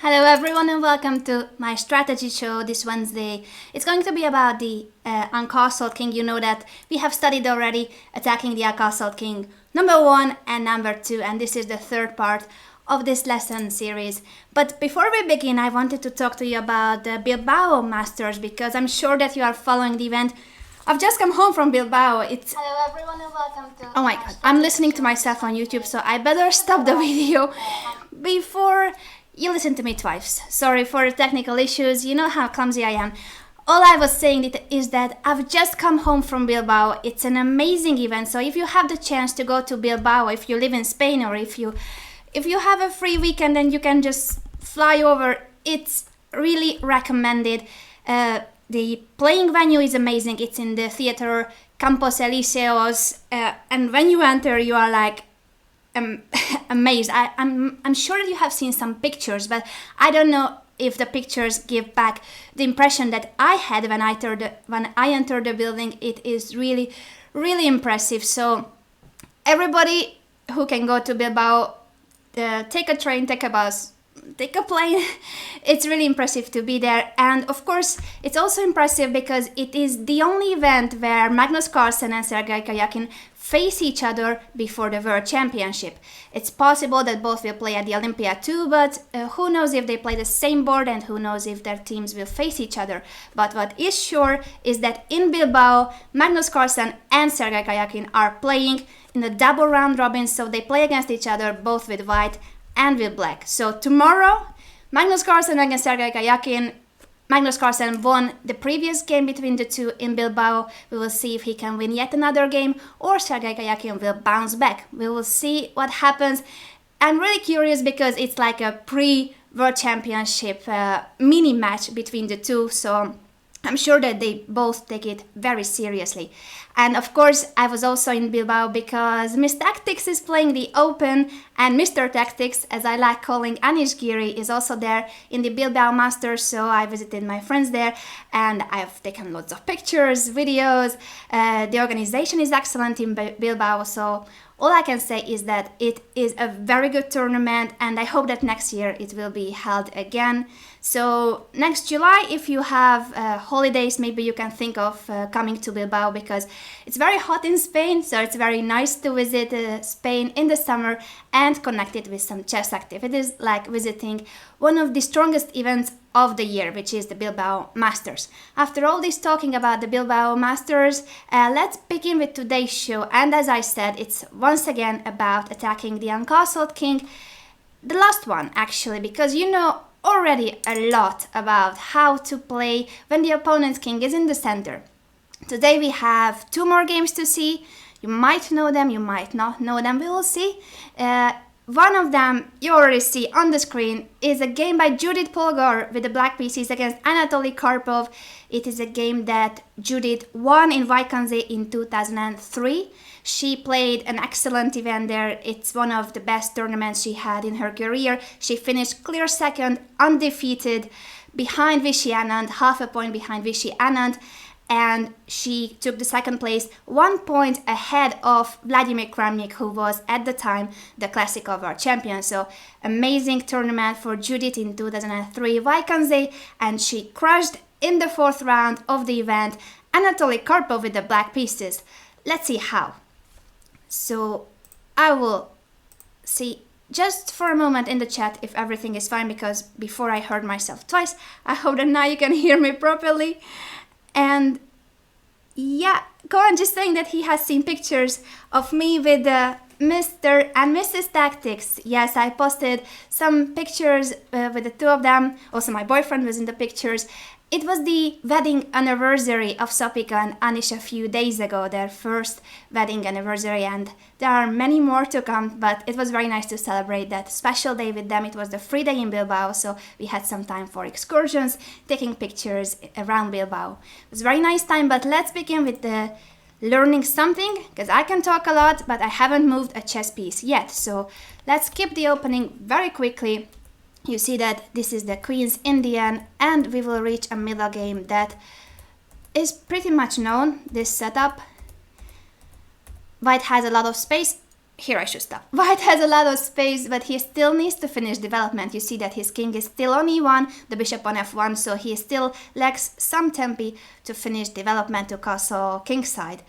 Hello everyone and welcome to my strategy show this Wednesday. It's going to be about the Uncastled King. You know that we have studied already attacking the Uncastled King number 1 and number 2, and this is the third part of this lesson series. But before we begin, I wanted to talk to you about the Bilbao Masters because I'm sure that you are following the event. I've just come home from Bilbao. Hello everyone and welcome to... Oh my god, I'm listening to myself on YouTube, so I better stop the video before you listen to me twice. Sorry for the technical issues, you know how clumsy I am. All I was saying is that I've just come home from Bilbao. It's an amazing event, so if you have the chance to go to Bilbao, if you live in Spain or if you have a free weekend and you can just fly over, it's really recommended. The playing venue is amazing. It's in the theater Campos Elíseos, and when you enter, you are like amazed. I'm sure that you have seen some pictures, but I don't know if the pictures give back the impression that I had when I entered the building. It is really, really impressive. So everybody who can go to Bilbao, take a train, take a bus, take a plane. It's really impressive to be there, and of course it's also impressive because it is the only event where Magnus Carlsen and Sergei Karjakin face each other before the World Championship. It's possible that both will play at the Olympia too, but who knows if they play the same board and who knows if their teams will face each other. But what is sure is that in Bilbao, Magnus Carlsen and Sergei Karjakin are playing in the double round robin, so they play against each other both with white and with black. So tomorrow, Magnus Carlsen against Sergei Karjakin. Magnus Carlsen won the previous game between the two in Bilbao. We will see if he can win yet another game or Sergei Karjakin will bounce back. We will see what happens. I'm really curious because it's like a pre-World Championship mini match between the two, so I'm sure that they both take it very seriously. And of course, I was also in Bilbao because Miss Tactics is playing the Open, and Mr. Tactics, as I like calling Anish Giri, is also there in the Bilbao Masters. So I visited my friends there and I've taken lots of pictures, videos. The organization is excellent in Bilbao, so all I can say is that it is a very good tournament, and I hope that next year it will be held again. So next July, if you have holidays, maybe you can think of coming to Bilbao because it's very hot in Spain, so it's very nice to visit Spain in the summer and connect it with some chess activities, like visiting one of the strongest events of the year, which is the Bilbao Masters. After all this talking about the Bilbao Masters, let's begin with today's show. And as I said, it's once again about attacking the Uncastled King. The last one, actually, because you know already a lot about how to play when the opponent's king is in the center. Today we have 2 more games to see. You might know them, you might not know them, we will see. One of them you already see on the screen is a game by Judith Polgar with the black pieces against Anatoly Karpov. It is a game that Judith won in Vaikanze in 2003. She played an excellent event there. It's one of the best tournaments she had in her career. She finished clear second, undefeated, behind Vishy Anand, half a point behind Vishy Anand. And she took the second place, 1 point ahead of Vladimir Kramnik, who was at the time the Classical World Champion. So amazing tournament for Judith in 2003 Vaikanze, and she crushed in the 4th round of the event Anatoly Karpov with the black pieces. Let's see how. So I will see just for a moment in the chat if everything is fine, because before I heard myself twice. I hope that now you can hear me properly. And yeah, Cohen just saying that he has seen pictures of me with Mr. and Mrs. Tactics. Yes, I posted some pictures with the two of them. Also, my boyfriend was in the pictures. It was the wedding anniversary of Sopika and Anish a few days ago, their first wedding anniversary, and there are many more to come, but it was very nice to celebrate that special day with them. It was the free day in Bilbao, so we had some time for excursions, taking pictures around Bilbao. It was a very nice time, but let's begin with the learning something, because I can talk a lot, but I haven't moved a chess piece yet, so let's skip the opening very quickly. You see that this is the Queen's Indian, and we will reach a middle game that is pretty much known, this setup. White has a lot of space, here I should stop. White has a lot of space, but he still needs to finish development. You see that his king is still on e1, the bishop on f1, so he still lacks some tempi to finish development to castle kingside.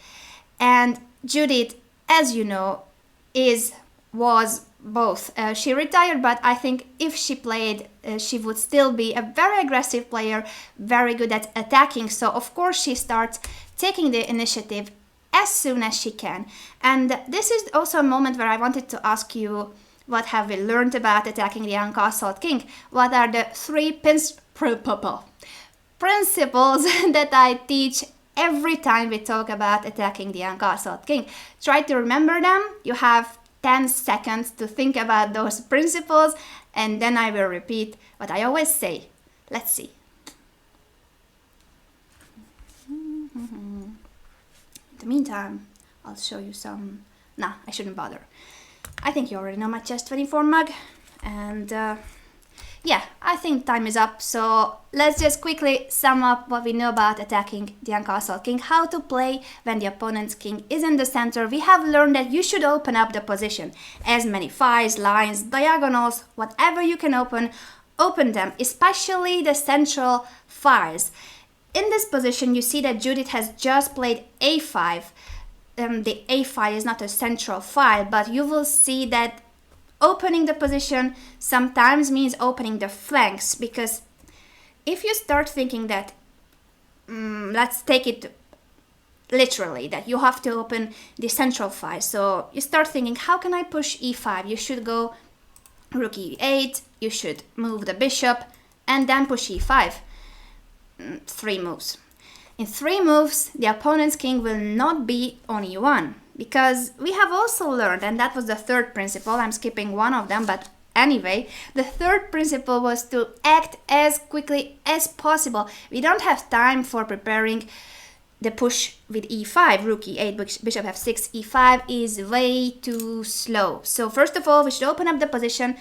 And Judith, as you know, was both. She retired, but I think if she played, she would still be a very aggressive player, very good at attacking. So of course she starts taking the initiative as soon as she can. And this is also a moment where I wanted to ask you, what have we learned about attacking the uncastled king? What are the three principles that I teach every time we talk about attacking the uncastled king? Try to remember them. You have 10 seconds to think about those principles, and then I will repeat what I always say. Let's see. In the meantime, I'll show you some... Nah, I shouldn't bother. I think you already know my chess 24 mug, and yeah, I think time is up, so let's just quickly sum up what we know about attacking the uncastled king, how to play when the opponent's king is in the center. We have learned that you should open up the position. As many files, lines, diagonals, whatever you can open them, especially the central files. In this position, you see that Judith has just played a5. The a file is not a central file, but you will see that opening the position sometimes means opening the flanks, because if you start thinking that, let's take it literally, that you have to open the central file. So you start thinking, how can I push e5? You should go rook e8, you should move the bishop, and then push e5. 3 moves. In 3 moves, the opponent's king will not be on e1, because we have also learned, and that was the third principle, I'm skipping one of them, but anyway, the third principle was to act as quickly as possible. We don't have time for preparing the push with e5, rook e8, bishop f6, e5 is way too slow. So first of all, we should open up the position.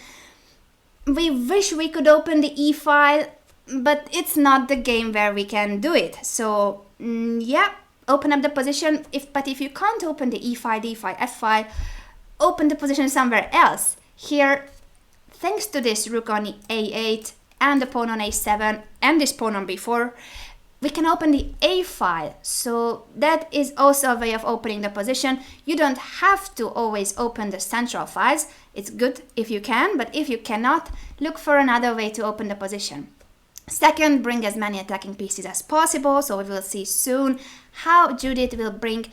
We wish we could open the e file, but it's not the game where we can do it. So yeah, open up the position. But if you can't open the e file, d file, f file, open the position somewhere else. Here, thanks to this rook on a8 and the pawn on a7 and this pawn on b4, we can open the a file. So that is also a way of opening the position. You don't have to always open the central files. It's good if you can, but if you cannot, look for another way to open the position. Second, bring as many attacking pieces as possible. So we will see soon how Judith will bring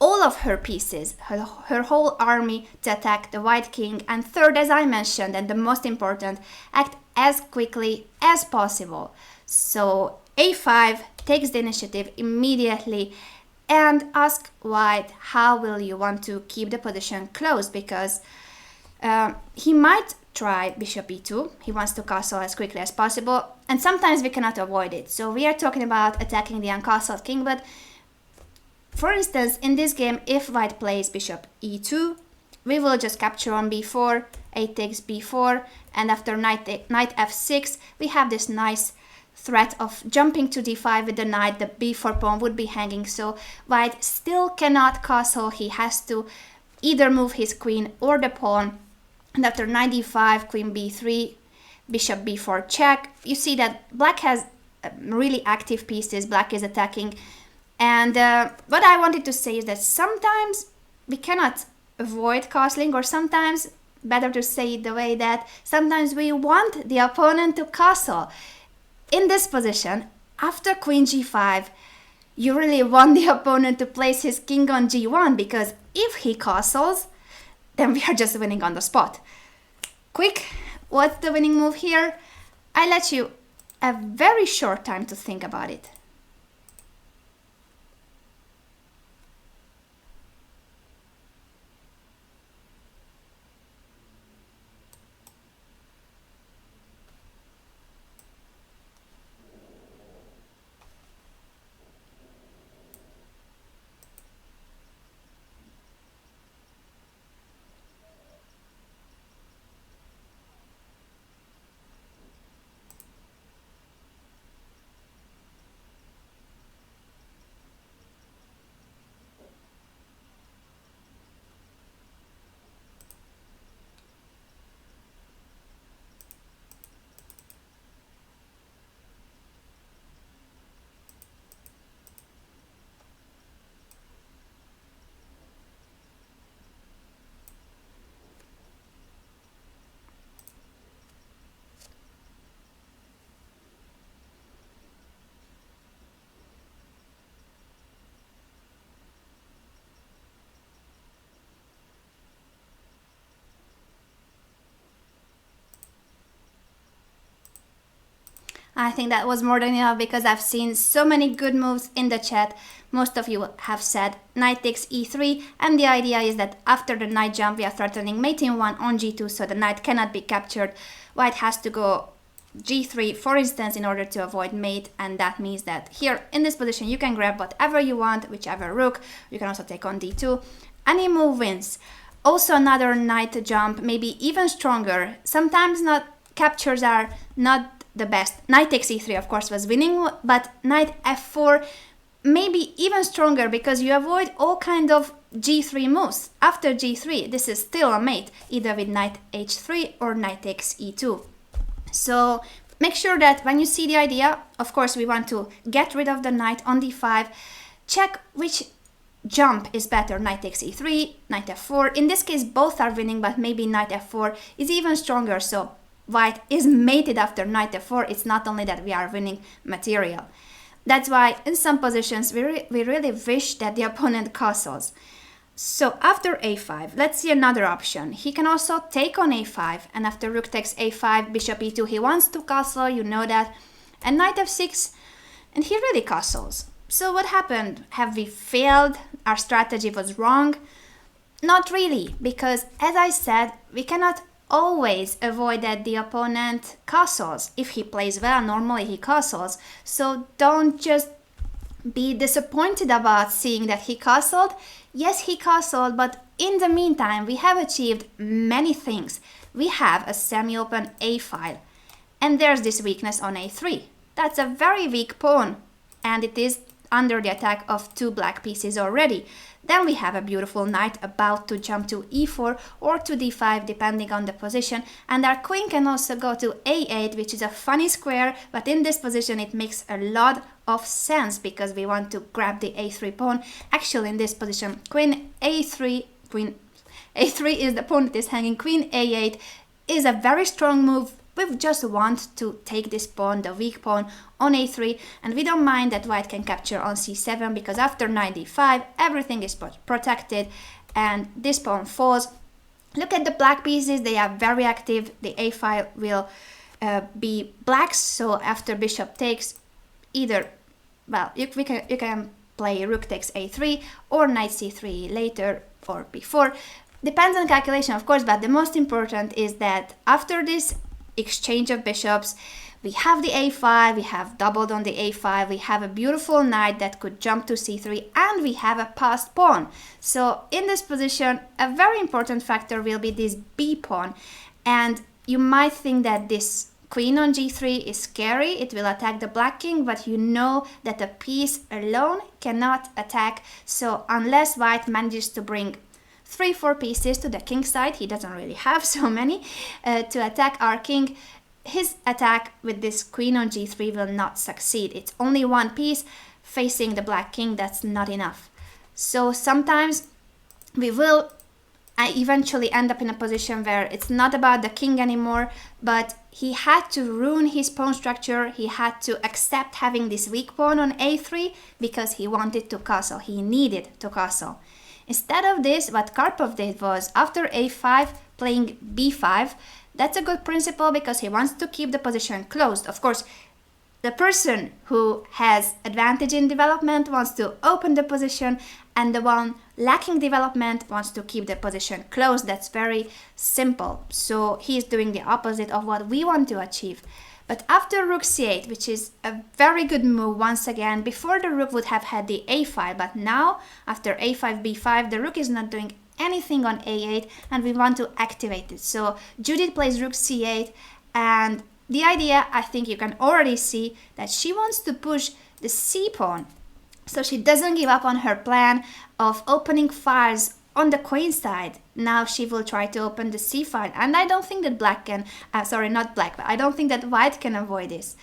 all of her pieces, her whole army, to attack the white king. And third, as I mentioned, and the most important, act as quickly as possible. So a5 takes the initiative immediately and ask white, how will you want to keep the position close? Because he might try bishop e2. He wants to castle as quickly as possible, and sometimes we cannot avoid it. So we are talking about attacking the uncastled king, but for instance, in this game, if white plays bishop e2, we will just capture on b4, a takes b4, and after knight f6, we have this nice threat of jumping to d5 with the knight. The b4 pawn would be hanging, so white still cannot castle. He has to either move his queen or the pawn. And after knight d5, queen b3, bishop b4 check, you see that black has really active pieces. Black is attacking. And what I wanted to say is that sometimes we cannot avoid castling, or sometimes, better to say it the way that, sometimes we want the opponent to castle. In this position, after queen g5, you really want the opponent to place his king on g1, because if he castles, then we are just winning on the spot. Quick, what's the winning move here? I let you a very short time to think about it. I think that was more than enough because I've seen so many good moves in the chat. Most of you have said knight takes e3, and the idea is that after the knight jump we are threatening mate in 1 on g2, so the knight cannot be captured. White has to go g3 for instance in order to avoid mate, and that means that here in this position you can grab whatever you want, whichever rook. You can also take on d2. Any move wins. Also another knight jump, maybe even stronger. Sometimes not captures are not the best. Knight takes e3 of course was winning, but knight f4 maybe even stronger because you avoid all kind of g3 moves. After g3 this is still a mate, either with knight h3 or knight takes e2. So make sure that when you see the idea, of course we want to get rid of the knight on d5, check which jump is better, knight takes e3, knight f4. In this case both are winning, but maybe knight f4 is even stronger, so white is mated after knight f4. It's not only that we are winning material. That's why in some positions we really wish that the opponent castles. So after a5, let's see another option. He can also take on a5, and after rook takes a5, bishop e2, he wants to castle, you know that, and knight f6, and he really castles. So what happened? Have we failed? Our strategy was wrong? Not really, because as I said, we cannot always avoid that the opponent castles. If he plays well, normally he castles. So don't just be disappointed about seeing that he castled. Yes, he castled, but in the meantime we have achieved many things. We have a semi-open a file, and there's this weakness on a3. That's a very weak pawn, and it is under the attack of 2 black pieces already. Then we have a beautiful knight about to jump to e4 or to d5 depending on the position, and our queen can also go to a8, which is a funny square, but in this position it makes a lot of sense because we want to grab the a3 pawn. Actually in this position queen a3 is the pawn that is hanging. Queen a8 is a very strong move. We just want to take this pawn, the weak pawn, on a3, and we don't mind that white can capture on c7 because after knight d5 everything is protected and this pawn falls. Look at the black pieces, they are very active. The a file will be black, so after bishop takes, either, well, you can play rook takes a3 or knight c3 later or before. Depends on calculation of course, but the most important is that after this exchange of bishops, we have the a5, we have doubled on the a5, we have a beautiful knight that could jump to c3, and we have a passed pawn. So in this position, a very important factor will be this b pawn, and you might think that this queen on g3 is scary, it will attack the black king, but you know that a piece alone cannot attack. So unless white manages to bring 3-4 pieces to the king side, he doesn't really have so many to attack our king, his attack with this queen on g3 will not succeed. It's only one piece facing the black king, that's not enough. So sometimes we will eventually end up in a position where it's not about the king anymore, but he had to ruin his pawn structure, he had to accept having this weak pawn on a3 because he wanted to castle, he needed to castle. Instead of this, what Karpov did was, after a5, playing b5. That's a good principle because he wants to keep the position closed. Of course, the person who has advantage in development wants to open the position, and the one lacking development wants to keep the position closed. That's very simple. So he's doing the opposite of what we want to achieve. But after rook c8, which is a very good move once again, before the rook would have had the a5, but now after a5, b5, the rook is not doing anything on a8 and we want to activate it. So Judith plays rook c8, and the idea, I think you can already see that she wants to push the c pawn. So she doesn't give up on her plan of opening files on the queen side. Now she will try to open the c file, and I don't think that black can, sorry, not black, but I don't think that white can avoid this.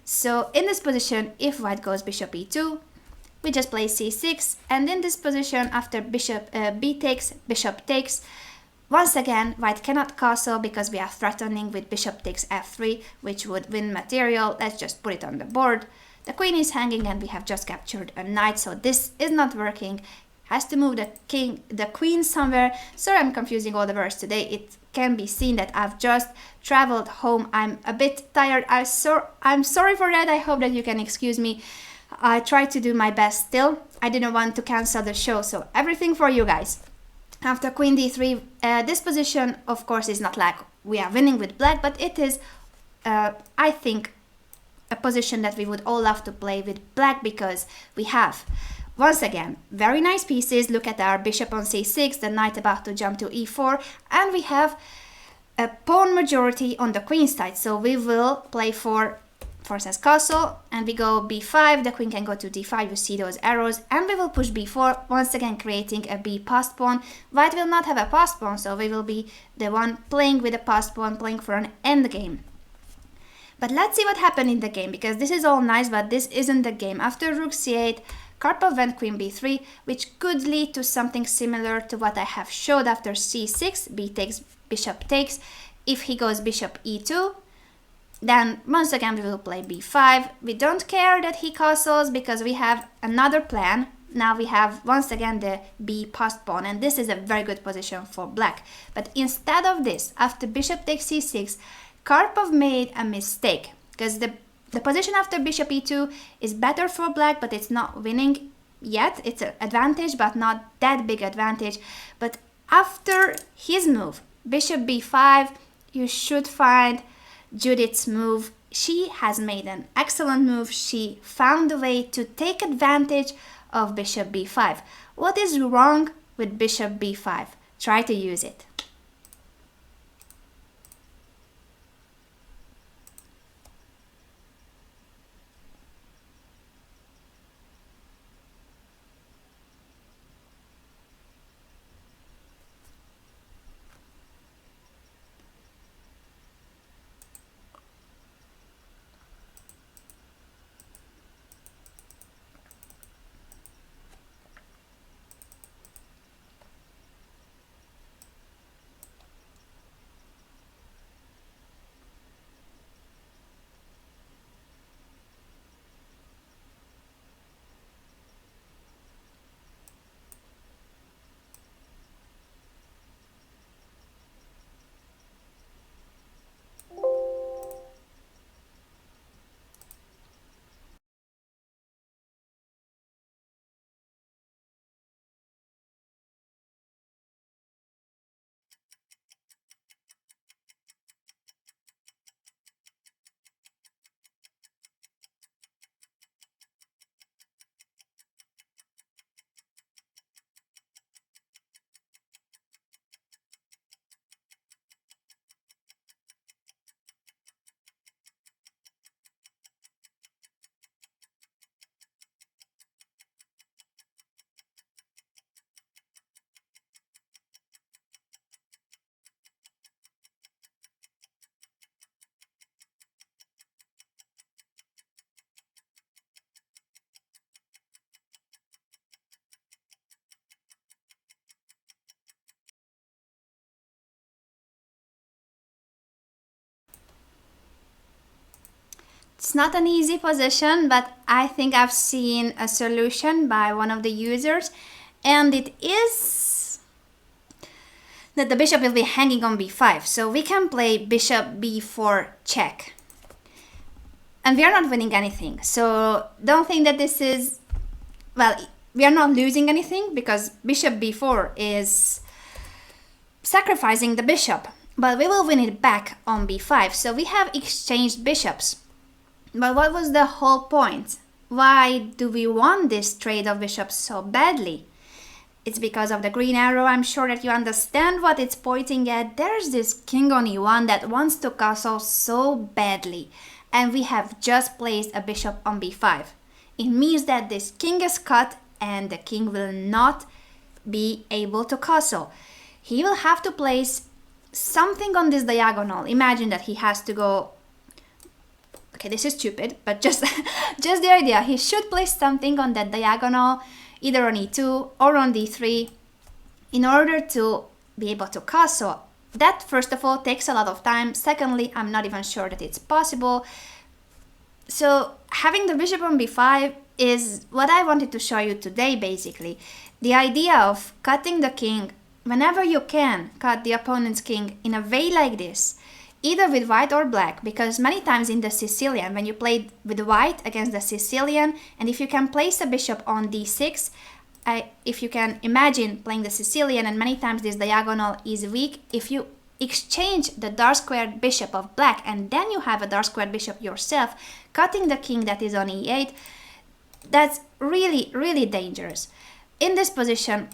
So in this position, if white goes bishop e2, we just play c6, and in this position, after bishop b takes, bishop takes, once again, white cannot castle because we are threatening with bishop takes f3, which would win material. Let's just put it on the board. The queen is hanging and we have just captured a knight, so this is not working. has to move the queen somewhere. Sorry, I'm confusing all the words today. It can be seen that I've just traveled home. I'm a bit tired. I'm sorry for that. I hope that you can excuse me. I tried to do my best still. I didn't want to cancel the show, so everything for you guys. After queen d3, this position, of course, is not like we are winning with black, but it is, I think, a position that we would all love to play with black, because we have, once again, very nice pieces. Look at our bishop on c6, the knight about to jump to e4, and we have a pawn majority on the queen side. So we will play for forces castle, and we go b5, the queen can go to d5, you see those arrows, and we will push b4, once again creating a b passed pawn. White will not have a passed pawn, so we will be the one playing with a passed pawn, playing for an endgame. But let's see what happened in the game, because this is all nice, but this isn't the game. After rook c8, Karpov went queen b3, which could lead to something similar to what I have showed after c6, b takes, bishop takes. If he goes bishop e2, then once again we will play b5. We don't care that he castles, because we have another plan. Now we have once again the b passed pawn, and this is a very good position for black. But instead of this, after bishop takes c6, Karpov made a mistake, because the position after bishop e2 is better for black, but it's not winning yet. It's an advantage, but not that big advantage. But after his move, bishop b5, you should find Judith's move. She has made an excellent move. She found a way to take advantage of bishop b5. What is wrong with bishop b5? Try to use it. It's not an easy position, but I think I've seen a solution by one of the users, and it is that the bishop will be hanging on b5. So we can play bishop b4 check. And we are not winning anything. So don't think that this is, well, we are not losing anything, because bishop b4 is sacrificing the bishop. But we will win it back on b5. So we have exchanged bishops. But what was the whole point? Why do we want this trade of bishops so badly? It's because of the green arrow. I'm sure that you understand what it's pointing at. There's this king on e1 that wants to castle so badly. And we have just placed a bishop on b5. It means that this king is cut and the king will not be able to castle. He will have to place something on this diagonal. Imagine that he has to go... Okay, this is stupid, but just the idea. He should place something on that diagonal, either on e2 or on d3, in order to be able to castle. That, first of all, takes a lot of time. Secondly, I'm not even sure that it's possible. So having the bishop on b5 is what I wanted to show you today, basically. The idea of cutting the king, whenever you can cut the opponent's king in a way like this, either with white or black, because many times in the Sicilian, when you play with white against the Sicilian, and if you can place a bishop on d6, if you can imagine playing the Sicilian, and many times this diagonal is weak, if you exchange the dark squared bishop of black and then you have a dark squared bishop yourself, cutting the king that is on e8, that's really, really dangerous. In this position,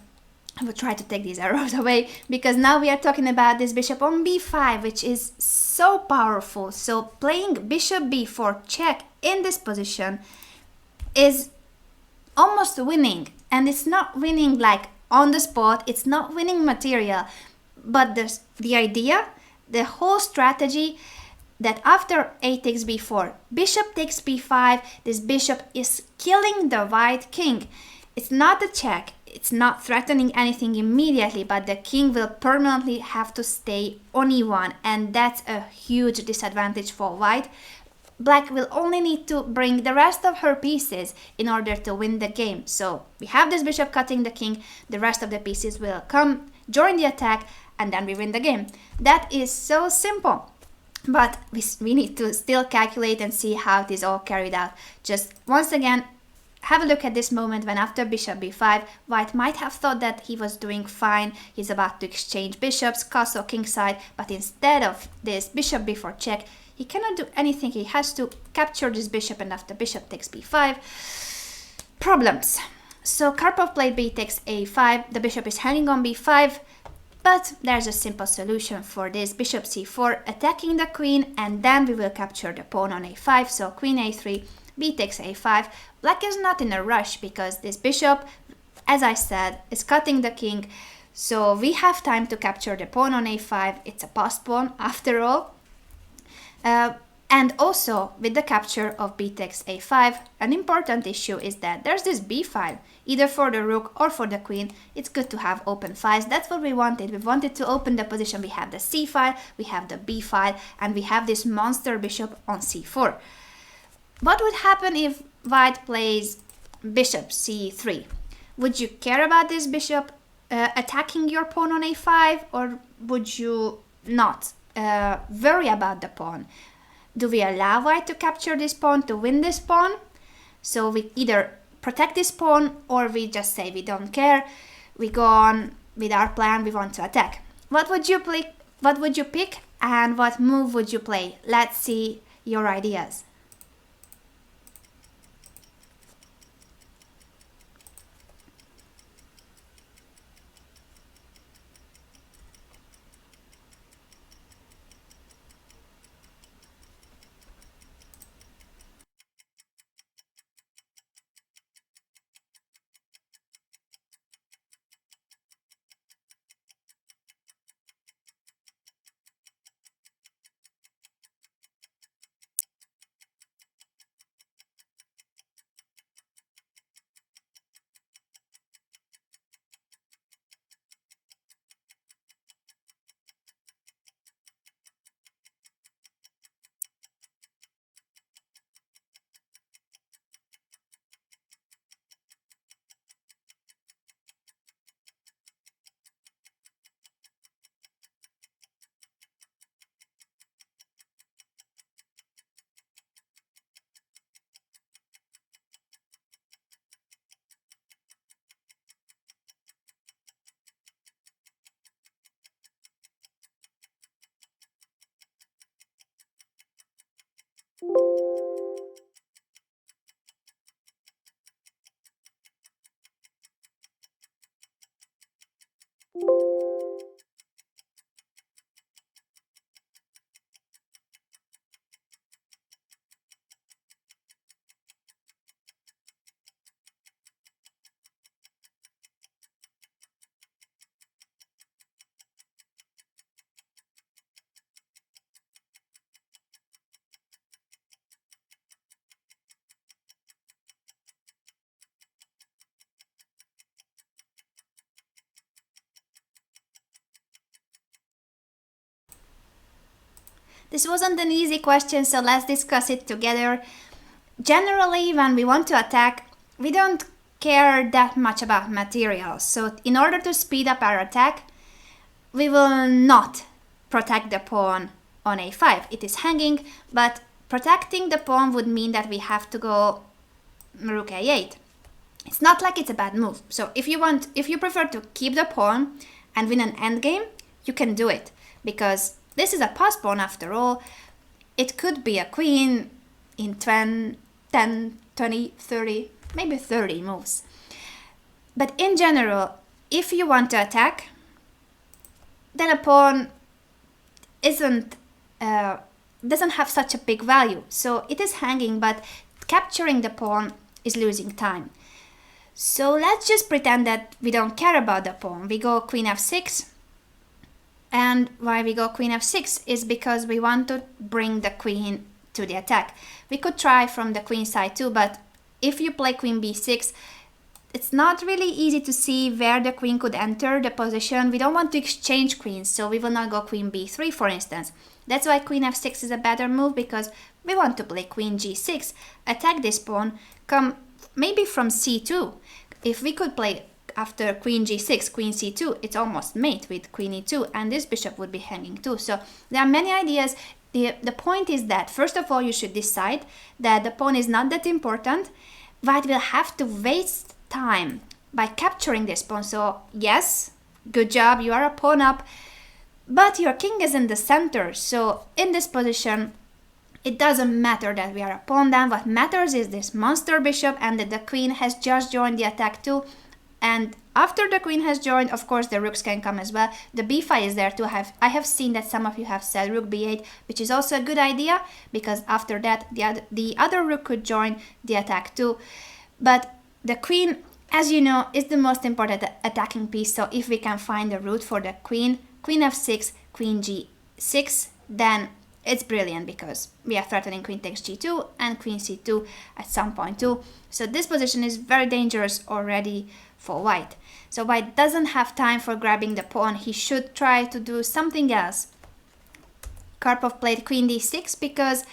I will try to take these arrows away, because now we are talking about this bishop on b5, which is so powerful. So playing bishop b4 check in this position is almost winning, and it's not winning like on the spot, it's not winning material, but the idea, the whole strategy, that after a takes b4, bishop takes b5, this bishop is killing the white king. It's not a check, it's not threatening anything immediately, but the king will permanently have to stay on e1, and that's a huge disadvantage for white. Black will only need to bring the rest of her pieces in order to win the game. So we have this bishop cutting the king, the rest of the pieces will come, join the attack, and then we win the game. That is so simple. But we need to still calculate and see how it is all carried out. Just once again, have a look at this moment when after bishop b5, white might have thought that he was doing fine, he's about to exchange bishops, castle kingside, but instead of this bishop b4 check, he cannot do anything, he has to capture this bishop, and after bishop takes b5, problems. So Karpov played b takes a5, the bishop is hanging on b5, but there's a simple solution for this, bishop c4, attacking the queen, and then we will capture the pawn on a5, so queen a3, b takes a5. Black is not in a rush because this bishop, as I said, is cutting the king, so we have time to capture the pawn on a5, it's a passed pawn after all. And also with the capture of b takes a5, an important issue is that there's this b file, either for the rook or for the queen. It's good to have open files, that's what we wanted. We wanted to open the position, we have the c file, we have the b file, and we have this monster bishop on c4. What would happen if white plays bishop c3? Would you care about this bishop attacking your pawn on a5, or would you not worry about the pawn? Do we allow white to capture this pawn, to win this pawn? So we either protect this pawn, or we just say we don't care, we go on with our plan, we want to attack. What would you play? What would you pick, and what move would you play? Let's see your ideas. This wasn't an easy question, so let's discuss it together. Generally, when we want to attack, we don't care that much about materials. So in order to speed up our attack, we will not protect the pawn on a5. It is hanging, but protecting the pawn would mean that we have to go rook a8. It's not like it's a bad move. So if you prefer to keep the pawn and win an endgame, you can do it, because this is a pass pawn after all. It could be a queen in 10, 20, 30, maybe 30 moves. But in general, if you want to attack, then a pawn doesn't have such a big value. So it is hanging, but capturing the pawn is losing time. So let's just pretend that we don't care about the pawn. We go queen f6. And why we go queen f6 is because we want to bring the queen to the attack. We could try from the queen side too, but if you play queen b6, it's not really easy to see where the queen could enter the position. We don't want to exchange queens, so we will not go queen b3, for instance. That's why queen f6 is a better move, because we want to play queen g6, attack this pawn, come maybe from c2. If we could play after queen g6, queen c2, it's almost mate with queen e2, and this bishop would be hanging too. So there are many ideas. The point is that, first of all, you should decide that the pawn is not that important. White will have to waste time by capturing this pawn. So yes, good job, you are a pawn up, but your king is in the center. So in this position, it doesn't matter that we are a pawn down. What matters is this monster bishop, and that the queen has just joined the attack too. And after the queen has joined, of course, the rooks can come as well. The b5 is there too. I have seen that some of you have said rook b8, which is also a good idea, because after that, the other rook could join the attack too. But the queen, as you know, is the most important attacking piece. So if we can find a route for the queen, queen f6, queen g6, then it's brilliant, because we are threatening queen takes g2 and queen c2 at some point too. So this position is very dangerous already for white. So white doesn't have time for grabbing the pawn. He should try to do something else. Karpov played queen d6 because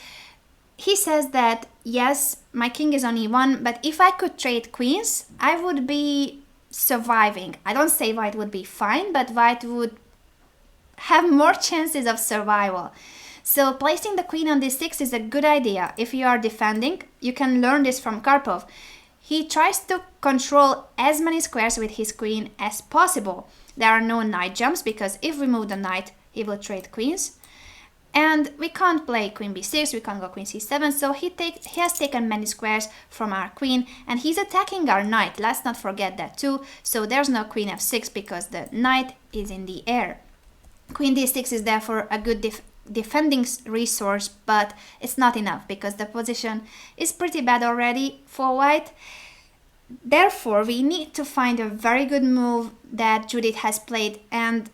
he says that, yes, my king is on e1, but if I could trade queens, I would be surviving. I don't say white would be fine, but white would have more chances of survival. So placing the queen on d6 is a good idea. If you are defending, you can learn this from Karpov. He tries to control as many squares with his queen as possible. There are no knight jumps, because if we move the knight, he will trade queens. And we can't play queen b6, we can't go queen c7, so he has taken many squares from our queen, and he's attacking our knight. Let's not forget that too. So there's no queen f6 because the knight is in the air. Queen d6 is therefore a good defending resource, but it's not enough, because the position is pretty bad already for white. Therefore, we need to find a very good move that Judith has played, and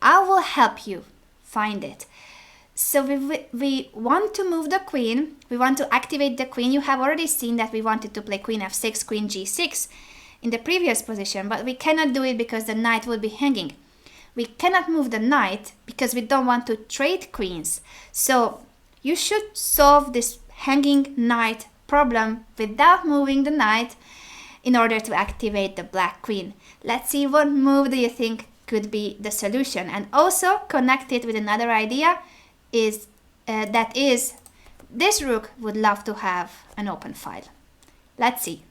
I will help you find it. So we want to move the queen, we want to activate the queen. You have already seen that we wanted to play queen f6, queen g6 in the previous position, but we cannot do it because the knight will be hanging. We cannot move the knight because we don't want to trade queens. So you should solve this hanging knight problem without moving the knight in order to activate the black queen. Let's see, what move do you think could be the solution? And also connect it with another idea, is this rook would love to have an open file. Let's see.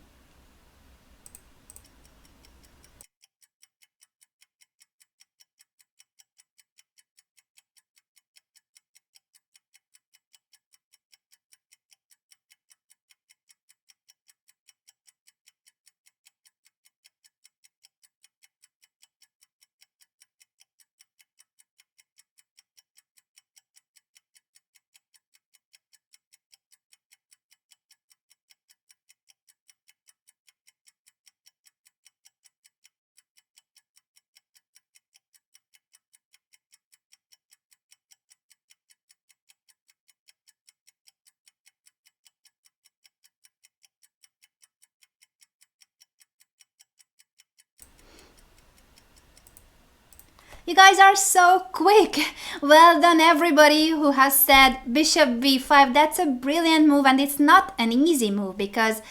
You guys are so quick. Well done everybody who has said bishop b5. That's a brilliant move, and it's not an easy move because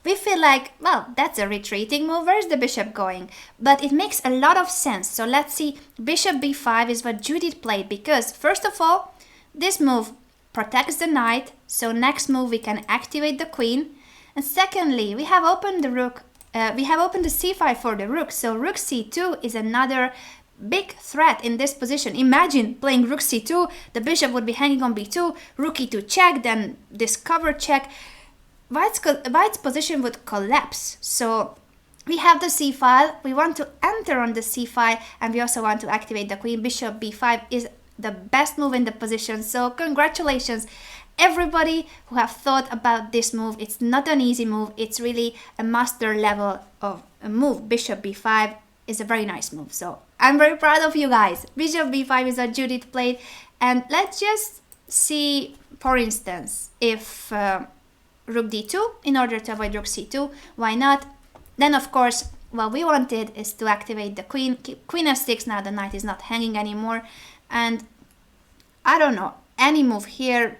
we feel like, well, that's a retreating move, where's the bishop going? But it makes a lot of sense. So let's see, bishop b5 is what Judith played, because first of all, this move protects the knight, so next move we can activate the queen. And secondly, we have opened the rook, we have opened the c5 for the rook, so rook c2 is another big threat in this position. Imagine playing rook c2, the bishop would be hanging on b2, rook e2 check, then discover check. White's position would collapse. So we have the c file, we want to enter on the c file, and we also want to activate the queen. Bishop b5 is the best move in the position, so congratulations everybody who have thought about this move. It's not an easy move, it's really a master level of a move. Bishop b5 is a very nice move, so I'm very proud of you guys. Bishop b5 is what Judith played, and let's just see, for instance, if rook d2 in order to avoid rook c2, why not? Then of course what we wanted is to activate the queen, queen f6, now the knight is not hanging anymore, and I don't know, any move here,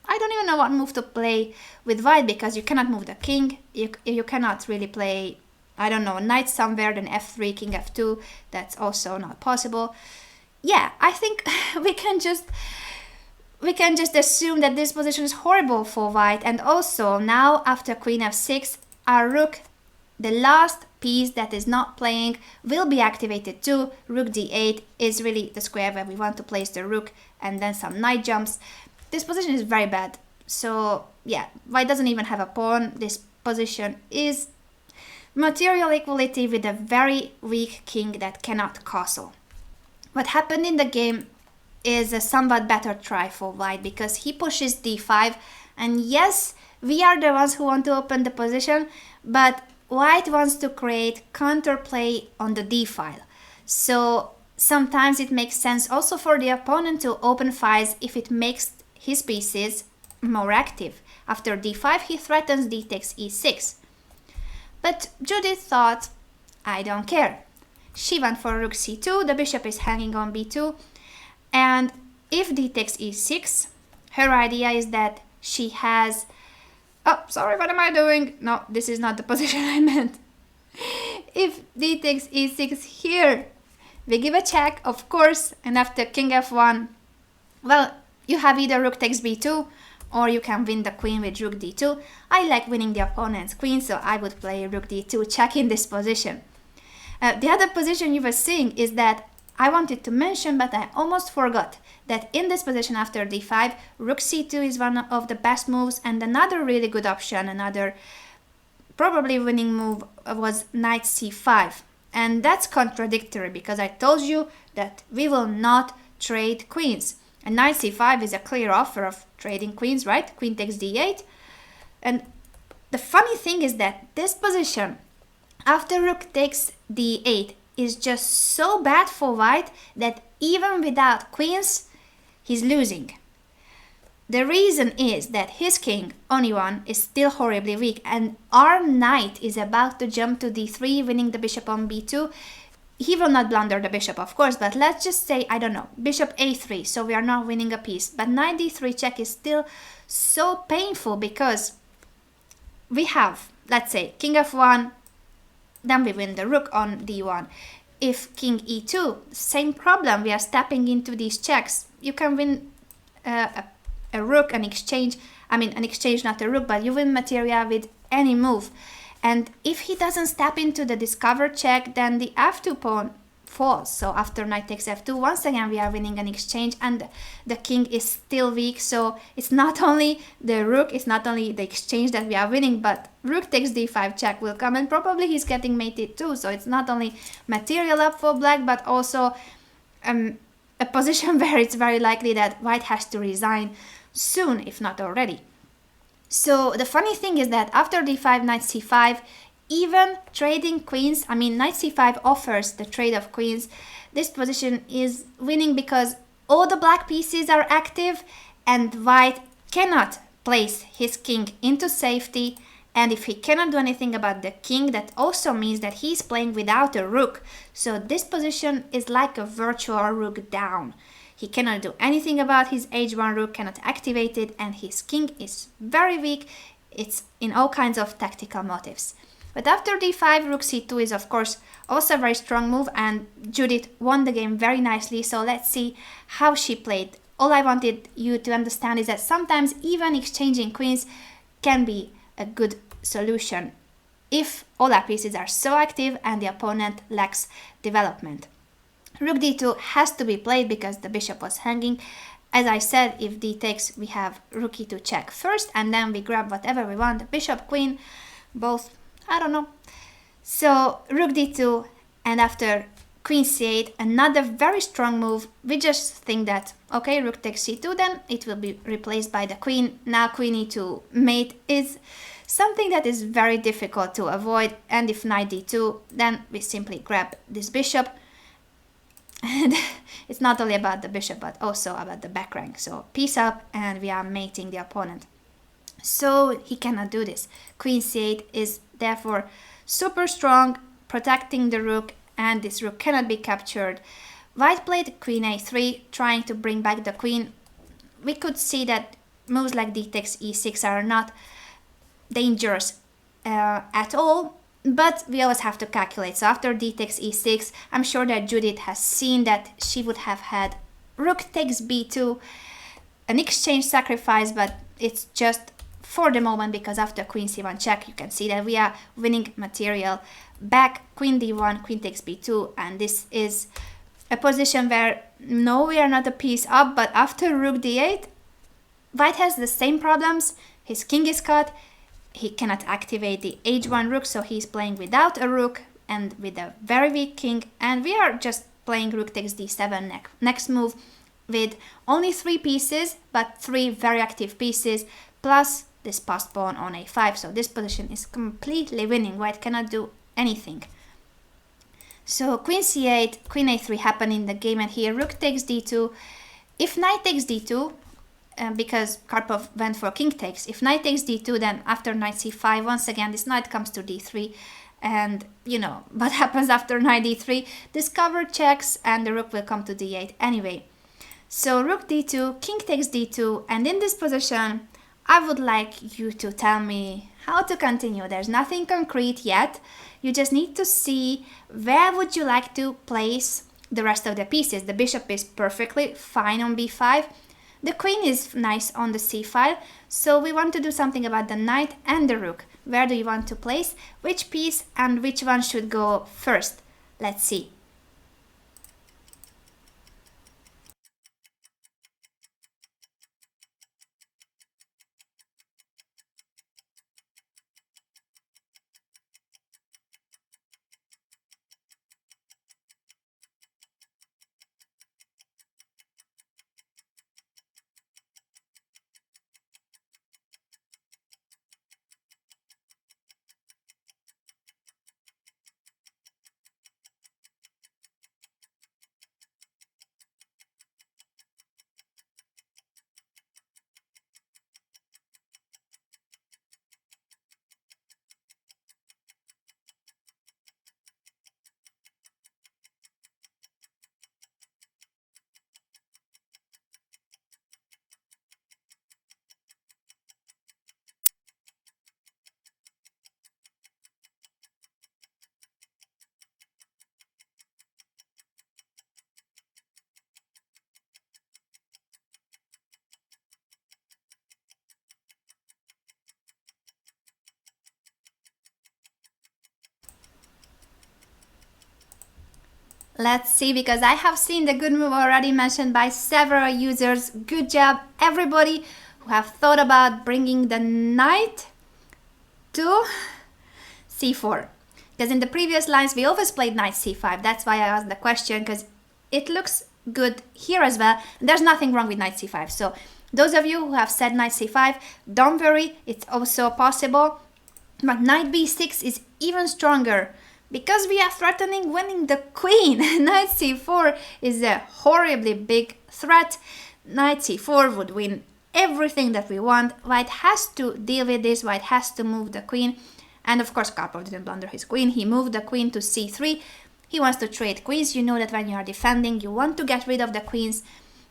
I don't even know what move to play with white, because you cannot move the king, you cannot really play, I don't know, knight somewhere, then f3, king f2, that's also not possible. Yeah, I think we can just assume that this position is horrible for white. And also now after queen f6, our rook, the last piece that is not playing, will be activated too. Rook d8 is really the square where we want to place the rook, and then some knight jumps. This position is very bad. So yeah, white doesn't even have a pawn. This position is material equality with a very weak king that cannot castle. What happened in the game is a somewhat better try for white, because he pushes d5, and yes, we are the ones who want to open the position, but white wants to create counterplay on the d file. So sometimes it makes sense also for the opponent to open files if it makes his pieces more active. After d5 he threatens d takes e6. But Judith thought, I don't care. She went for rook c2, the bishop is hanging on b2, and if d takes e6, her idea is that she has... Oh, sorry, what am I doing? No, this is not the position I meant. If d takes e6 here, we give a check, of course, and after king f1, well, you have either rook takes b2, or you can win the queen with rook d2. I like winning the opponent's queen, so I would play rook d2 check in this position. The other position you were seeing is that I wanted to mention, but I almost forgot, that in this position after d5, rook c2 is one of the best moves, and another really good option, another probably winning move was knight c5. And that's contradictory, because I told you that we will not trade queens. And knight c5 is a clear offer of trading queens, right? Queen takes d8. And the funny thing is that this position after rook takes d8 is just so bad for white that even without queens, he's losing. The reason is that his king, only one, is still horribly weak, and our knight is about to jump to d3, winning the bishop on b2. He will not blunder the bishop, of course, but let's just say, I don't know, bishop a3, so we are not winning a piece. But knight d3 check is still so painful, because we have, let's say, king f1, then we win the rook on d1. If king e2, same problem, we are stepping into these checks. You can win a rook, an exchange, not a rook, but you win material with any move. And if he doesn't step into the discover check, then the f2 pawn falls. So after knight takes f2, once again we are winning an exchange, and the king is still weak. So it's not only the rook, it's not only the exchange that we are winning, but rook takes d5 check will come, and probably he's getting mated too. So it's not only material up for black, but also a position where it's very likely that white has to resign soon, if not already. So the funny thing is that after d5, knight c5, even trading queens, knight c5 offers the trade of queens. This position is winning because all the black pieces are active, and white cannot place his king into safety. And if he cannot do anything about the king, that also means that he's playing without a rook. So this position is like a virtual rook down. He cannot do anything about his h1 rook, cannot activate it, and his king is very weak. It's in all kinds of tactical motives. But after d5, rook c2 is of course also a very strong move, and Judith won the game very nicely, so let's see how she played. All I wanted you to understand is that sometimes even exchanging queens can be a good solution if all our pieces are so active and the opponent lacks development. Rook d2 has to be played because the bishop was hanging. As I said, if d takes, we have rook e2 check first, and then we grab whatever we want, bishop, queen, both, I don't know. So rook d2, and after queen c8, another very strong move. We just think that, okay, rook takes c2, then it will be replaced by the queen. Now queen e2 mate is something that is very difficult to avoid, and if knight d2, then we simply grab this bishop. And it's not only about the bishop, but also about the back rank. So piece up, and we are mating the opponent. So he cannot do this. Queen c8 is therefore super strong, protecting the rook, and this rook cannot be captured. White played queen a3, trying to bring back the queen. We could see that moves like d takes e6 are not dangerous at all, but we always have to calculate. So after d takes e6, I'm sure that Judith has seen that she would have had rook takes b2, an exchange sacrifice, but it's just for the moment, because after queen c1 check, you can see that we are winning material back. Queen d1, queen takes b2, and this is a position where, no, we are not a piece up, but after rook d8, White has the same problems. His king is cut, he cannot activate the h1 rook, so he's playing without a rook and with a very weak king, and we are just playing rook takes d7 next move with only 3 pieces, but 3 very active pieces, plus this passed pawn on a5, so this position is completely winning. White cannot do anything. So queen c8, queen a3 happen in the game, and here rook takes d2. If knight takes d2, because Karpov went for king takes, if knight takes d2, then after knight c5, once again this knight comes to d3, and you know what happens after knight d3, this cover checks and the rook will come to d8 anyway. So rook d2, king takes d2, and in this position I would like you to tell me how to continue. There's nothing concrete yet. You just need to see where would you like to place the rest of the pieces. The bishop is perfectly fine on b5. The queen is nice on the c file. So we want to do something about the knight and the rook. Where do you want to place which piece and which one should go first? Let's see. Let's see, because I have seen the good move already mentioned by several users. Good job, everybody who have thought about bringing the knight to c4. Because in the previous lines, we always played knight c5. That's why I asked the question, because it looks good here as well. There's nothing wrong with knight c5. So those of you who have said knight c5, don't worry, it's also possible. But knight b6 is even stronger, because we are threatening winning the queen. Knight c4 is a horribly big threat. Knight c4 would win everything that we want. White has to deal with this. White has to move the queen. And of course, Karpov didn't blunder his queen. He moved the queen to c3. He wants to trade queens. You know that when you are defending, you want to get rid of the queens.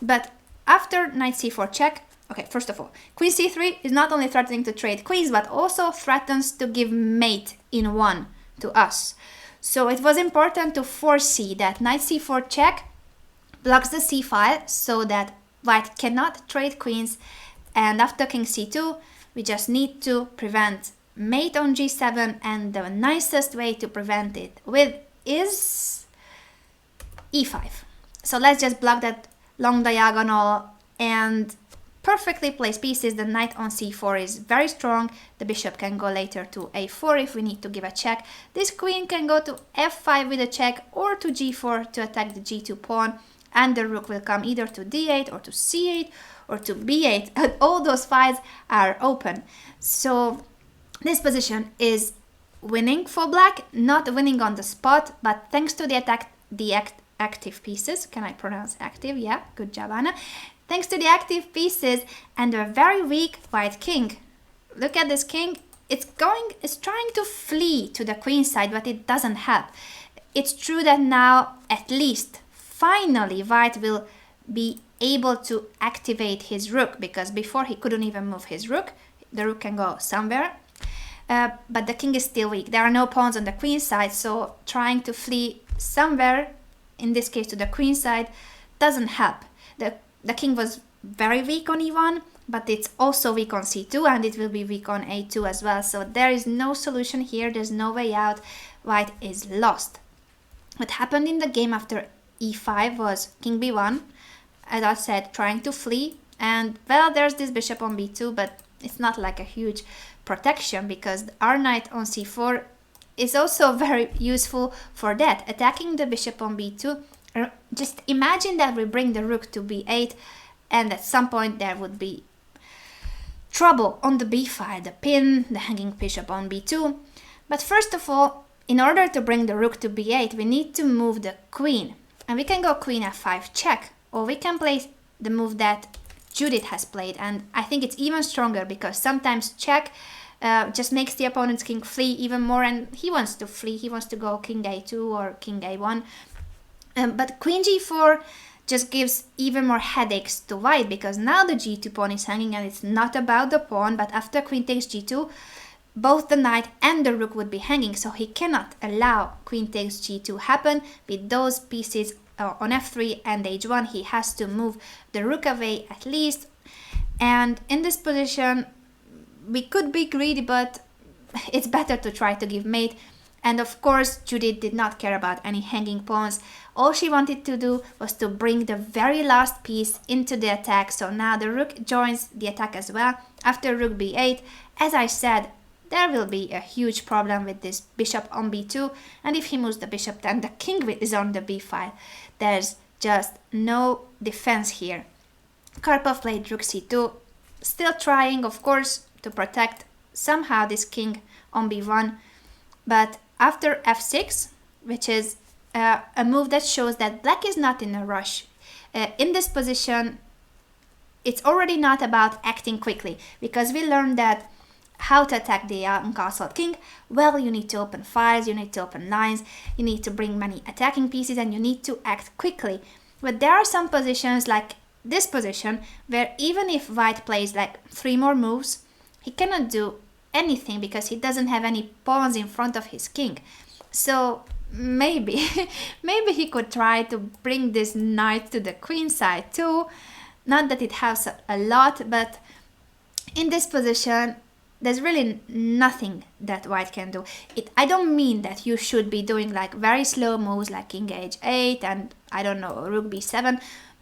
But after knight c4 check, Okay, first of all, queen c3 is not only threatening to trade queens, but also threatens to give mate in one to us. So it was important to foresee that knight c4 check blocks the c file so that white cannot trade queens, and after king c2 we just need to prevent mate on g7, and the nicest way to prevent it with is e5. So let's just block that long diagonal and perfectly placed pieces. The knight on c4 is very strong. The bishop can go later to a4 if we need to give a check. This queen can go to f5 with a check, or to g4 to attack the g2 pawn, and the rook will come either to d8 or to c8 or to b8. And all those files are open. So this position is winning for black, not winning on the spot, but thanks to the active pieces. Can I pronounce active? Yeah, good job, Anna. Thanks to the active pieces and a very weak white king. Look at this king. It's trying to flee to the queen side, but it doesn't help. It's true that now, at least, finally, white will be able to activate his rook, because before he couldn't even move his rook. The rook can go somewhere, but the king is still weak. There are no pawns on the queen side, so trying to flee somewhere, in this case to the queen side, doesn't help. The king was very weak on e1, but it's also weak on c2, and it will be weak on a2 as well. So there is no solution here. There's no way out. White is lost. What happened in the game after e5 was king b1, as I said, trying to flee. And well, there's this bishop on b2, but it's not like a huge protection, because our knight on c4 is also very useful for that, attacking the bishop on b2. Just imagine that we bring the rook to b8, and at some point there would be trouble on the b file, the pin, the hanging bishop on b2. But first of all, in order to bring the rook to b8, we need to move the queen. And we can go queen f5 check, or we can play the move that Judith has played, and I think it's even stronger, because sometimes check just makes the opponent's king flee even more, and he wants to flee. He wants to go king a2 or king a1. But queen g4 just gives even more headaches to white, because now the g2 pawn is hanging, and it's not about the pawn, but after queen takes g2, both the knight and the rook would be hanging, so he cannot allow queen takes g2 happen with those pieces on f3 and h1. He has to move the rook away at least, and in this position we could be greedy, but it's better to try to give mate. And of course, Judith did not care about any hanging pawns. All she wanted to do was to bring the very last piece into the attack. So now the rook joins the attack as well. After rook b8, as I said, there will be a huge problem with this bishop on b2. And if he moves the bishop, then the king is on the b file. There's just no defense here. Karpov played rook c2, still trying, of course, to protect somehow this king on b1. But after f6, which is a move that shows that black is not in a rush. In this position, it's already not about acting quickly, because we learned that how to attack the uncastled king. Well, you need to open files, you need to open lines, you need to bring many attacking pieces, and you need to act quickly. But there are some positions, like this position, where even if white plays like 3 more moves, he cannot do anything, because he doesn't have any pawns in front of his king. So maybe he could try to bring this knight to the queen side too. Not that it helps a lot, but in this position there's really nothing that white can do. I don't mean that you should be doing like very slow moves like king h8 and I don't know, rook b7,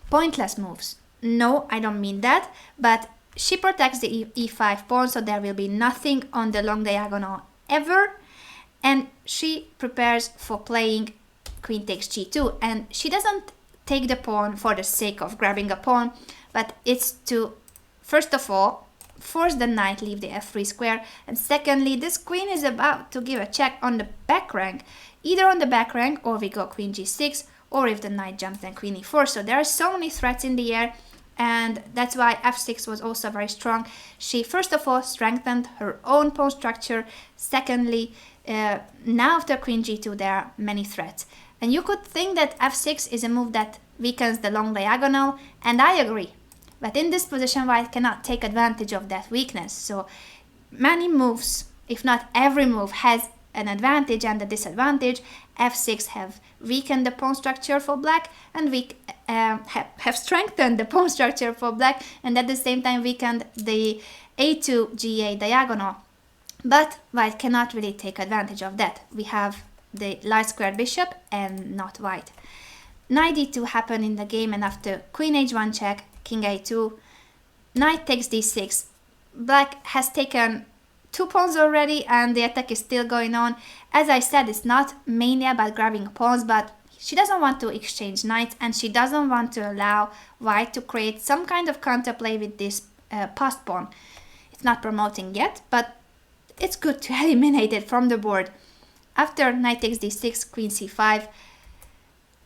pointless moves. No, I don't mean that, but she protects the e5 pawn, so there will be nothing on the long diagonal ever. And she prepares for playing queen takes g2. And she doesn't take the pawn for the sake of grabbing a pawn, but it's to, first of all, force the knight leave the f3 square. And secondly, this queen is about to give a check on the back rank. Either on the back rank, or we go queen g6, or if the knight jumps, then queen e4. So there are so many threats in the air. And that's why f6 was also very strong. She first of all strengthened her own pawn structure. Secondly, now after queen g2 there are many threats. And you could think that f6 is a move that weakens the long diagonal, and I agree. But in this position, white cannot take advantage of that weakness. So many moves, if not every move, has an advantage and a disadvantage. f6 have weakened the pawn structure for black, and have strengthened the pawn structure for black, and at the same time weakened the a2 ga diagonal. But white cannot really take advantage of that. We have the light squared bishop and not white. Knight d2 happened in the game, and after queen h1 check, king a2, knight takes d6. Black has taken 2 pawns already, and the attack is still going on. As I said, it's not mainly about grabbing pawns, but she doesn't want to exchange knights, and she doesn't want to allow white to create some kind of counterplay with this passed pawn. It's not promoting yet, but it's good to eliminate it from the board. After knight takes d6, queen c5,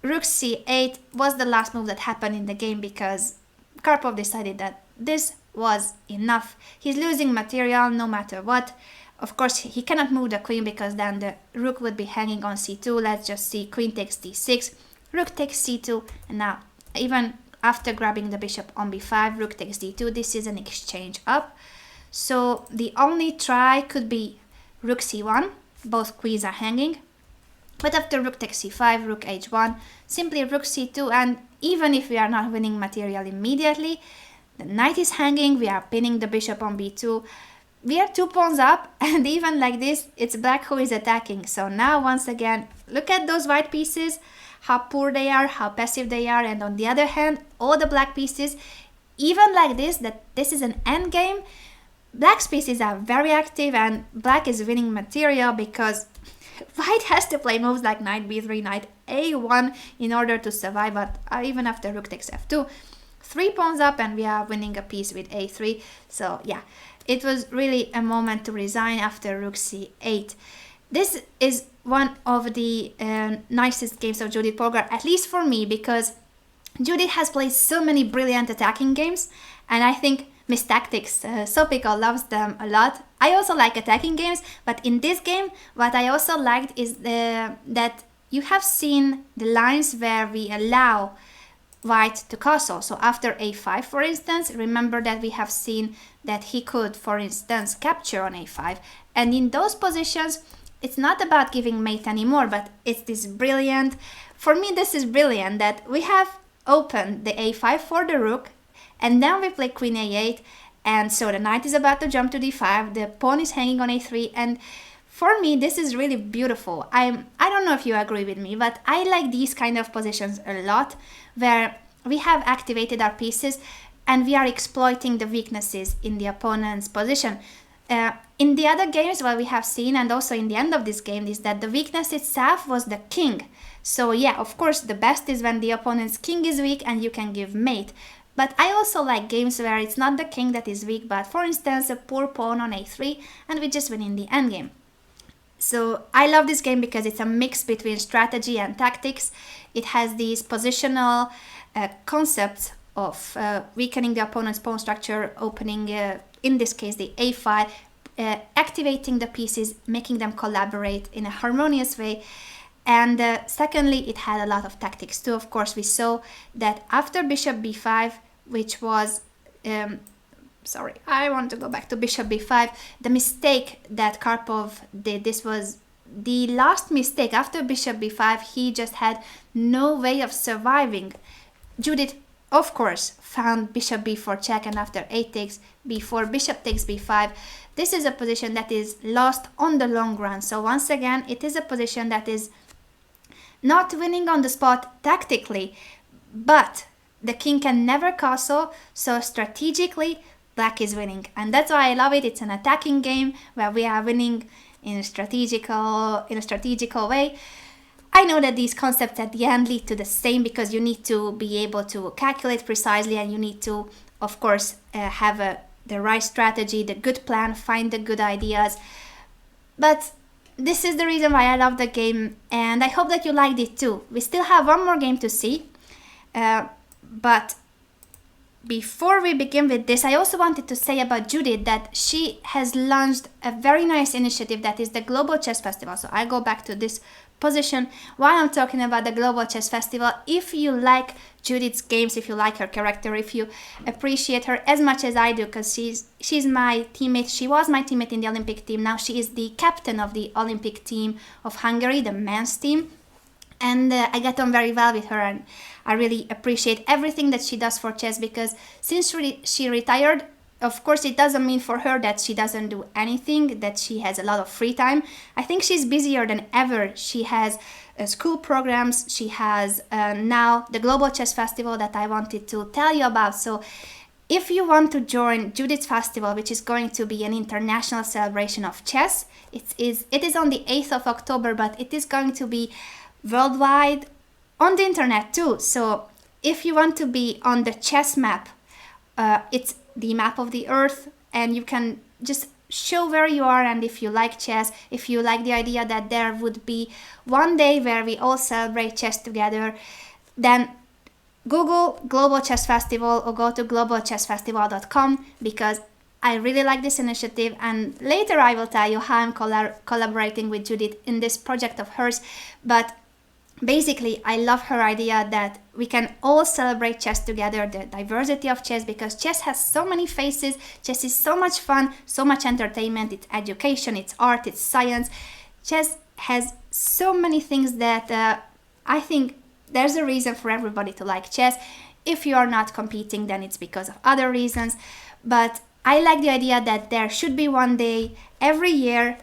rook c8 was the last move that happened in the game, because Karpov decided that this was enough. He's losing material no matter what. Of course, he cannot move the queen because then the rook would be hanging on c2. Let's just see, queen takes d6, rook takes c2, and now even after grabbing the bishop on b5, rook takes d2, this is an exchange up. So the only try could be rook c1, both queens are hanging. But after rook takes c5, rook h1, simply rook c2, and even if we are not winning material immediately, the knight is hanging, we are pinning the bishop on b2, we are 2 pawns up, and even like this, it's black who is attacking. So now once again, look at those white pieces, how poor they are, how passive they are, and on the other hand, all the black pieces, even like this, that this is an endgame, black's pieces are very active, and black is winning material because white has to play moves like knight b3, knight a1 in order to survive, but even after rook takes f2, 3 pawns up, and we are winning a piece with a3. So yeah, it was really a moment to resign after rook c8. This is one of the nicest games of Judith Polgar, at least for me, because Judith has played so many brilliant attacking games, and I think Miss Tactics, Sopiko loves them a lot. I also like attacking games, but in this game, what I also liked is that you have seen the lines where we allow white to castle. So after a5, for instance, remember that we have seen that he could, for instance, capture on a5. And in those positions, it's not about giving mate anymore, but it's this brilliant, for me this is brilliant, that we have opened the a5 for the rook, and then we play queen a8, and so the knight is about to jump to d5, the pawn is hanging on a3, and for me this is really beautiful. I don't know if you agree with me, but I like these kind of positions a lot, where we have activated our pieces and we are exploiting the weaknesses in the opponent's position. In the other games, what we have seen, and also in the end of this game, is that the weakness itself was the king. So yeah, of course, the best is when the opponent's king is weak and you can give mate. But I also like games where it's not the king that is weak, but for instance, a poor pawn on a3, and we just win in the endgame. So I love this game because it's a mix between strategy and tactics. It has these positional concepts of weakening the opponent's pawn structure, opening, in this case, the a file, activating the pieces, making them collaborate in a harmonious way. And secondly, it had a lot of tactics too. Of course, we saw that after bishop b5, which was, sorry, I want to go back to bishop b5, the mistake that Karpov did, this was the last mistake. After bishop b5, he just had no way of surviving. Judith, of course, found bishop b4 check, and after a takes b4, bishop takes b5. This is a position that is lost on the long run. So once again, it is a position that is not winning on the spot tactically, but the king can never castle, so strategically black is winning, and that's why I love it. It's an attacking game where we are winning in a strategical way. I know that these concepts at the end lead to the same, because you need to be able to calculate precisely, and you need to, of course, have the right strategy, the good plan, find the good ideas. But this is the reason why I love the game, and I hope that you liked it too. We still have one more game to see, but before we begin with this, I also wanted to say about Judith that she has launched a very nice initiative that is the Global Chess Festival. So I go back to this position. While I'm talking about the Global Chess Festival, if you like Judith's games, if you like her character, if you appreciate her as much as I do, because she's my teammate, she was my teammate in the Olympic team, now she is the captain of the Olympic team of Hungary, the men's team, and I get on very well with her, and I really appreciate everything that she does for chess, because since she retired, of course, it doesn't mean for her that she doesn't do anything, that she has a lot of free time. I think she's busier than ever. She has school programs. She has now the Global Chess Festival that I wanted to tell you about. So if you want to join Judith's Festival, which is going to be an international celebration of chess, it is on the 8th of October, but it is going to be worldwide on the internet too. So if you want to be on the chess map, it's the map of the earth, and you can just show where you are. And if you like chess, if you like the idea that there would be one day where we all celebrate chess together, then Google Global Chess Festival or go to globalchessfestival.com, because I really like this initiative, and later I will tell you how I'm collaborating with Judith in this project of hers. But basically, I love her idea that we can all celebrate chess together, the diversity of chess, because chess has so many faces. Chess is so much fun, so much entertainment, it's education, it's art, it's science. Chess has so many things that I think there's a reason for everybody to like chess. If you are not competing, then it's because of other reasons. But I like the idea that there should be one day every year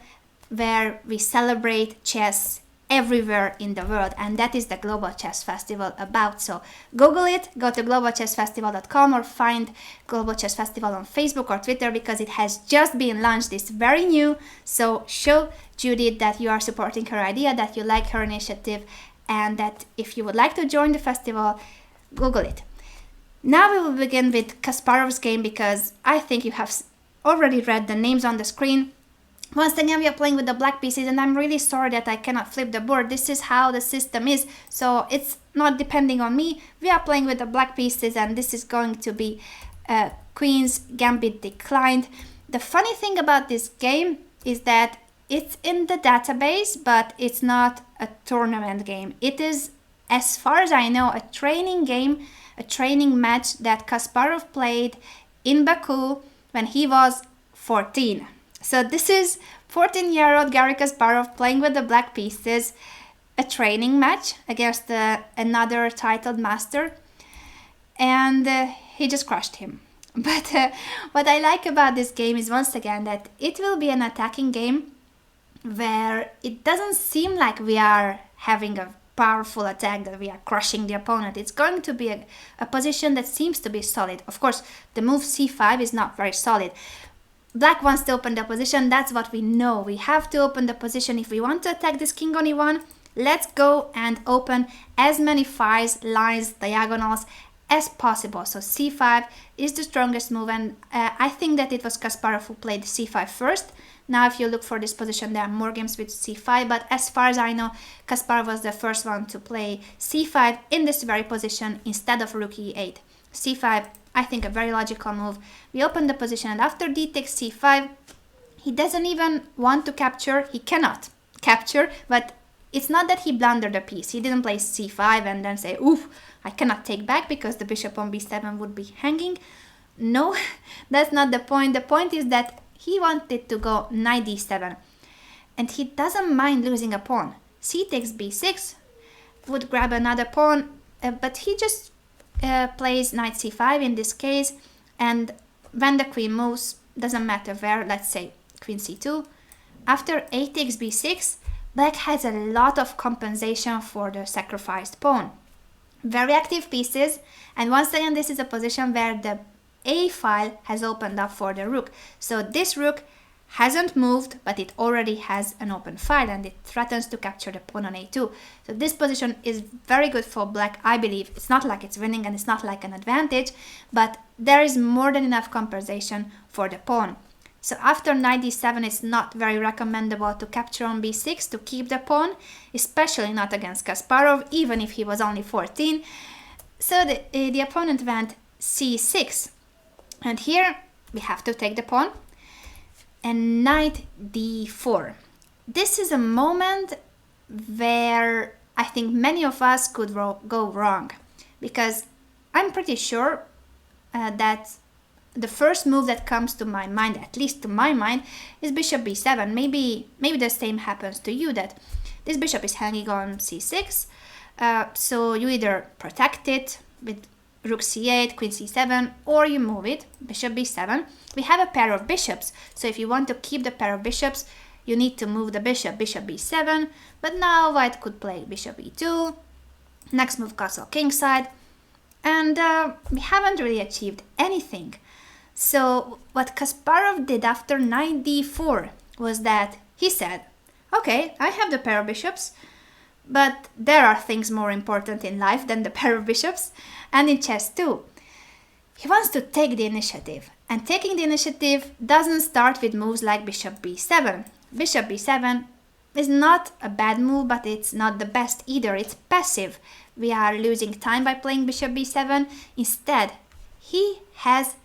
where we celebrate chess everywhere in the world, and that is the Global Chess Festival about. So Google it, go to globalchessfestival.com, or find Global Chess Festival on Facebook or Twitter, because it has just been launched. It's very new. So show Judith that you are supporting her idea, that you like her initiative, and that if you would like to join the festival, Google it. Now we will begin with Kasparov's game, because I think you have already read the names on the screen. Once again, we are playing with the black pieces, and I'm really sorry that I cannot flip the board. This is how the system is, so it's not depending on me. We are playing with the black pieces, and this is going to be Queen's Gambit declined. The funny thing about this game is that it's in the database, but it's not a tournament game. It is, as far as I know, a training game, a training match that Kasparov played in Baku when he was 14. So this is 14-year-old Garry Kasparov playing with the black pieces, a training match against another titled master, and he just crushed him. But what I like about this game is, once again, that it will be an attacking game where it doesn't seem like we are having a powerful attack, that we are crushing the opponent. It's going to be a position that seems to be solid. Of course, the move c5 is not very solid. Black wants to open the position, that's what we know. We have to open the position if we want to attack this king on e1. Let's go and open as many files, lines, diagonals as possible. So c5 is the strongest move, and I think that it was Kasparov who played c5 first. Now if you look for this position, there are more games with c5, but as far as I know, Kasparov was the first one to play c5 in this very position instead of rook e8. c5, I think, a very logical move. We open the position, and after d takes c5, he doesn't even want to capture. He cannot capture, but it's not that he blundered the piece. He didn't play c5 and then say, oof, I cannot take back because the bishop on b7 would be hanging. No, that's not the point. The point is that he wanted to go knight d7, and he doesn't mind losing a pawn. C takes b6, would grab another pawn, but he just plays knight c5 in this case, and when the queen moves, doesn't matter where, let's say queen c2. After a takes b6, black has a lot of compensation for the sacrificed pawn. Very active pieces, and once again this is a position where the a file has opened up for the rook. So this rook hasn't moved, but it already has an open file, and it threatens to capture the pawn on a2. So this position is very good for black, I believe. It's not like it's winning and it's not like an advantage, but there is more than enough compensation for the pawn. So after knight d7, it's not very recommendable to capture on b6 to keep the pawn, especially not against Kasparov, even if he was only 14. So the opponent went c6, and here we have to take the pawn, and knight d4. This is a moment where I think many of us could go wrong, because I'm pretty sure that the first move that comes to my mind, at least to my mind, is bishop b7. Maybe the same happens to you, that this bishop is hanging on c6, so you either protect it with rook c8, queen c7, or you move it, bishop b7. We have a pair of bishops, so if you want to keep the pair of bishops, you need to move the bishop b7, but now white could play bishop e2, next move castle kingside, and we haven't really achieved anything. So what Kasparov did after knight d4 was that he said, okay, I have the pair of bishops, but there are things more important in life than the pair of bishops, and in chess too. He wants to take the initiative, and taking the initiative doesn't start with moves like bishop b7. Bishop b7 is not a bad move, but it's not the best either. It's passive. We are losing time by playing bishop b7. Instead, he has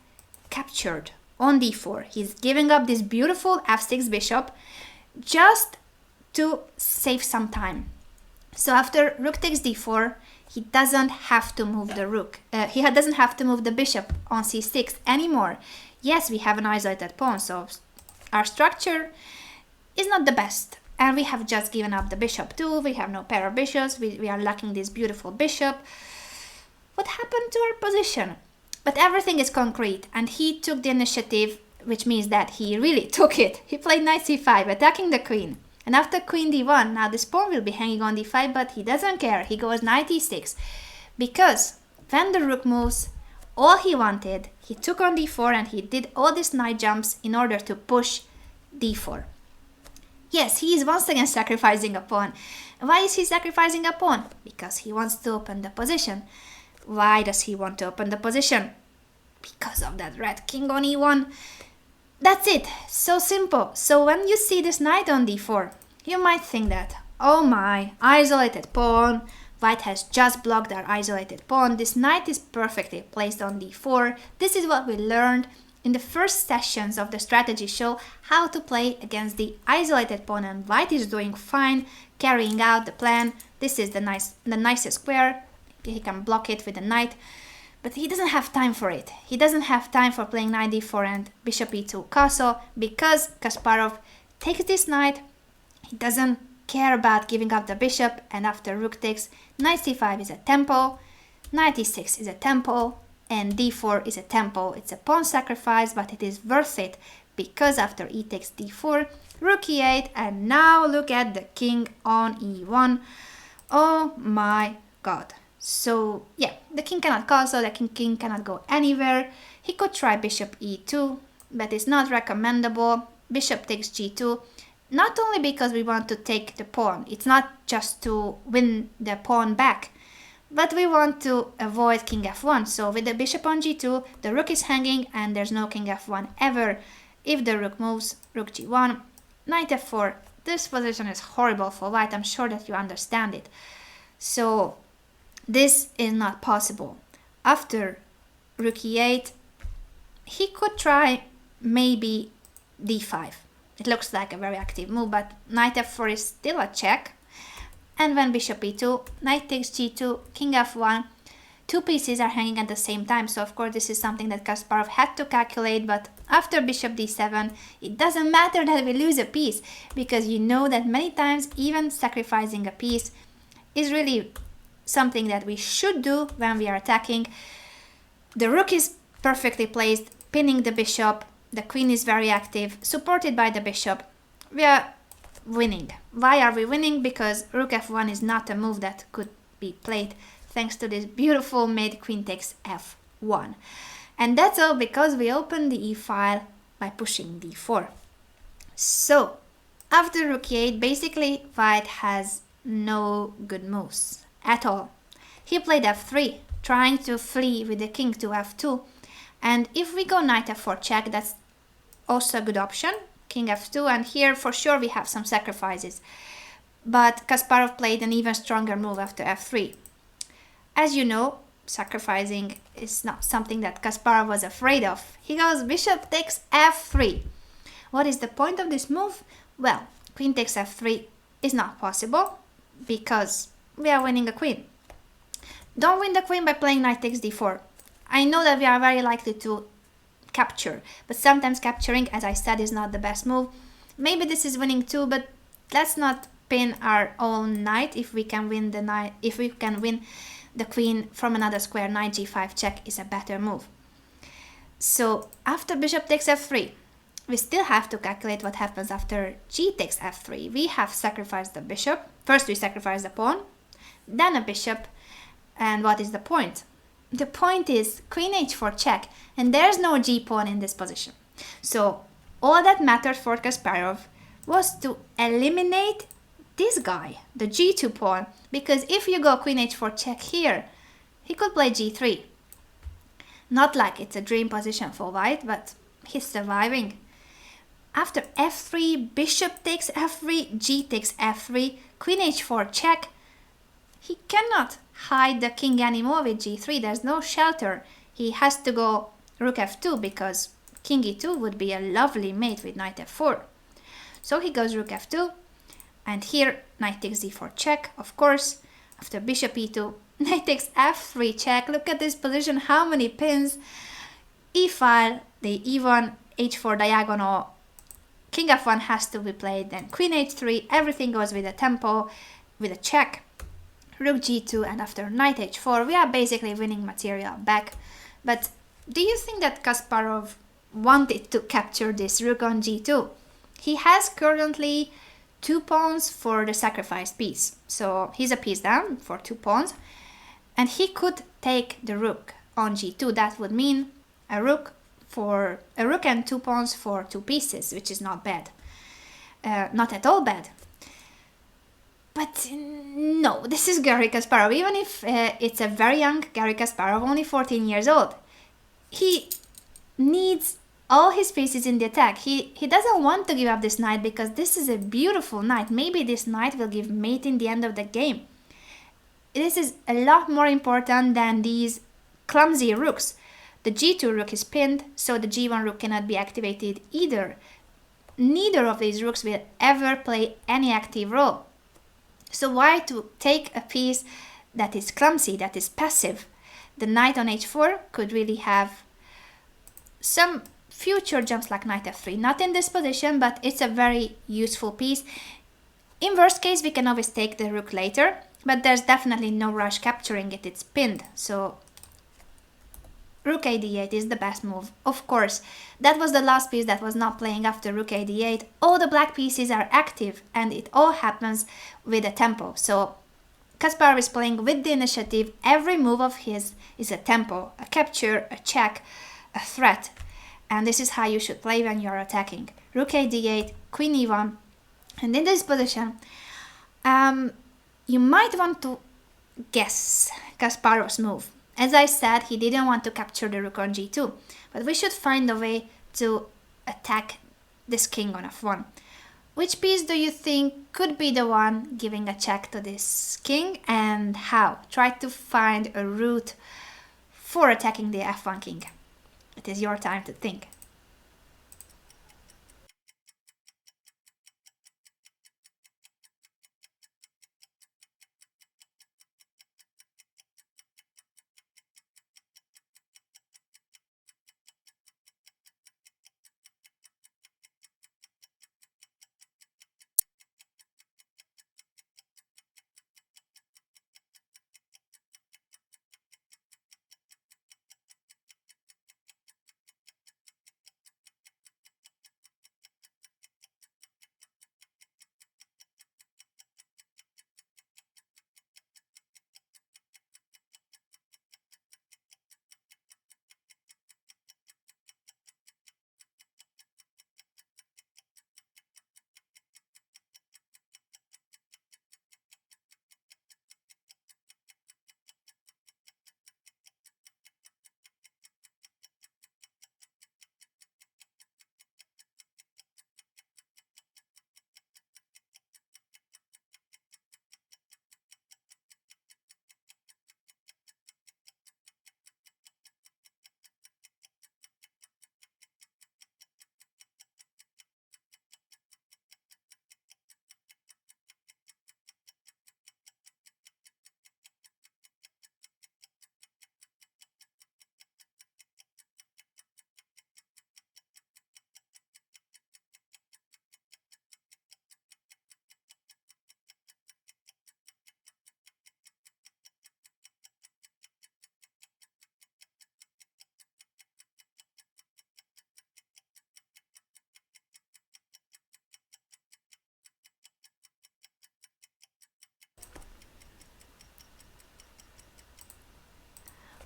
captured on d4. He's giving up this beautiful f6 bishop just to save some time. So after rook takes d4, he doesn't have to move the rook. He doesn't have to move the bishop on c6 anymore. Yes, we have an isolated pawn, so our structure is not the best. And we have just given up the bishop too. We have no pair of bishops. We are lacking this beautiful bishop. What happened to our position? But everything is concrete, and he took the initiative, which means that he really took it. He played knight c5, attacking the queen. And after queen d1, now this pawn will be hanging on d5, but he doesn't care. He goes knight e6. Because when the rook moves, all he wanted, he took on d4 and he did all these knight jumps in order to push d4. Yes, he is once again sacrificing a pawn. Why is he sacrificing a pawn? Because he wants to open the position. Why does he want to open the position? Because of that red king on e1. That's it. So simple. So when you see this knight on d4, you might think that, oh my, isolated pawn. White has just blocked our isolated pawn. This knight is perfectly placed on d4. This is what we learned in the first sessions of the strategy show, how to play against the isolated pawn, and white is doing fine, carrying out the plan. This is the nicest square. He can block it with a knight, but he doesn't have time for it. He doesn't have time for playing knight d4 and bishop e2 castle, because Kasparov takes this knight. He doesn't care about giving up the bishop, and after rook takes, knight c5 is a tempo, knight e6 is a tempo, and d4 is a tempo. It's a pawn sacrifice, but it is worth it, because after e takes d4, rook e8, and now look at the king on e1. Oh my god. So yeah, the king cannot castle, the king cannot go anywhere. He could try bishop e2, but it's not recommendable. Bishop takes g2, not only because we want to take the pawn, it's not just to win the pawn back, but we want to avoid king f1. So with the bishop on g2, the rook is hanging and there's no king f1 ever. If the rook moves, rook g1, knight f4. This position is horrible for white. I'm sure that you understand it. So this is not possible. After rook e8, he could try maybe d5. It looks like a very active move, but knight f4 is still a check. And when bishop e2, knight takes g2, king f1, two pieces are hanging at the same time. So of course this is something that Kasparov had to calculate, but after bishop d7, it doesn't matter that we lose a piece, because you know that many times even sacrificing a piece is really something that we should do when we are attacking. The rook is perfectly placed, pinning the bishop. The queen is very active, supported by the bishop. We are winning. Why are we winning? Because rook f1 is not a move that could be played thanks to this beautiful mate queen takes f1. And that's all because we opened the e-file by pushing d4. So after rook e8, basically white has no good moves at all. He played f3, trying to flee with the king to f2. And if we go knight f4 check, that's also a good option. King f2, and here for sure we have some sacrifices. But Kasparov played an even stronger move after f3. As you know, sacrificing is not something that Kasparov was afraid of. He goes bishop takes f3. What is the point of this move? Well, queen takes f3 is not possible because we are winning a queen. Don't win the queen by playing knight takes d4. I know that we are very likely to capture, but sometimes capturing, as I said, is not the best move. Maybe this is winning too, but let's not pin our own knight if we can win the knight. If we can win the queen from another square, knight g5 check is a better move. So after bishop takes f3, we still have to calculate what happens after g takes f3. We have sacrificed the bishop. First we sacrifice the pawn, then a bishop, and what is the point? The point is queen h4 check, and there's no g pawn in this position. So all that mattered for Kasparov was to eliminate this guy, the g2 pawn, because if you go queen h4 check here, he could play g3. Not like it's a dream position for white, but he's surviving. After f3, bishop takes f3, g takes f3, queen h4 check, he cannot hide the king anymore with g3. There's no shelter. He has to go rook f2 because king e2 would be a lovely mate with knight f4. So he goes rook f2, and here knight takes d4 check, of course. After bishop e2, knight takes f3 check. Look at this position, how many pins. e-file, the e1, h4 diagonal, king f1 has to be played, then queen h3, everything goes with a tempo, with a check. Rook g2, and after knight h4, we are basically winning material back. But do you think that Kasparov wanted to capture this rook on g2? He has currently 2 pawns for the sacrificed piece. So he's a piece down for 2 pawns. And he could take the rook on g2. That would mean a rook and 2 pawns for 2 pieces, which is not bad. Not at all bad. But no, this is Garry Kasparov. Even if it's a very young Garry Kasparov, only 14 years old, he needs all his pieces in the attack. He doesn't want to give up this knight because this is a beautiful knight. Maybe this knight will give mate in the end of the game. This is a lot more important than these clumsy rooks. The g2 rook is pinned, so the g1 rook cannot be activated either. Neither of these rooks will ever play any active role. So why to take a piece that is clumsy, that is passive? The knight on h4 could really have some future jumps like knight f3. Not in this position, but it's a very useful piece. In worst case, we can always take the rook later, but there's definitely no rush capturing it, it's pinned. So rook a d8 is the best move. Of course, that was the last piece that was not playing after rook a d8. All the black pieces are active and it all happens with a tempo. So Kasparov is playing with the initiative. Every move of his is a tempo, a capture, a check, a threat. And this is how you should play when you are attacking. Rook a d8, queen e1. And in this position, you might want to guess Kasparov's move. As I said, he didn't want to capture the rook on g2, but we should find a way to attack this king on f1. Which piece do you think could be the one giving a check to this king, and how? Try to find a route for attacking the f1 king. It is your time to think.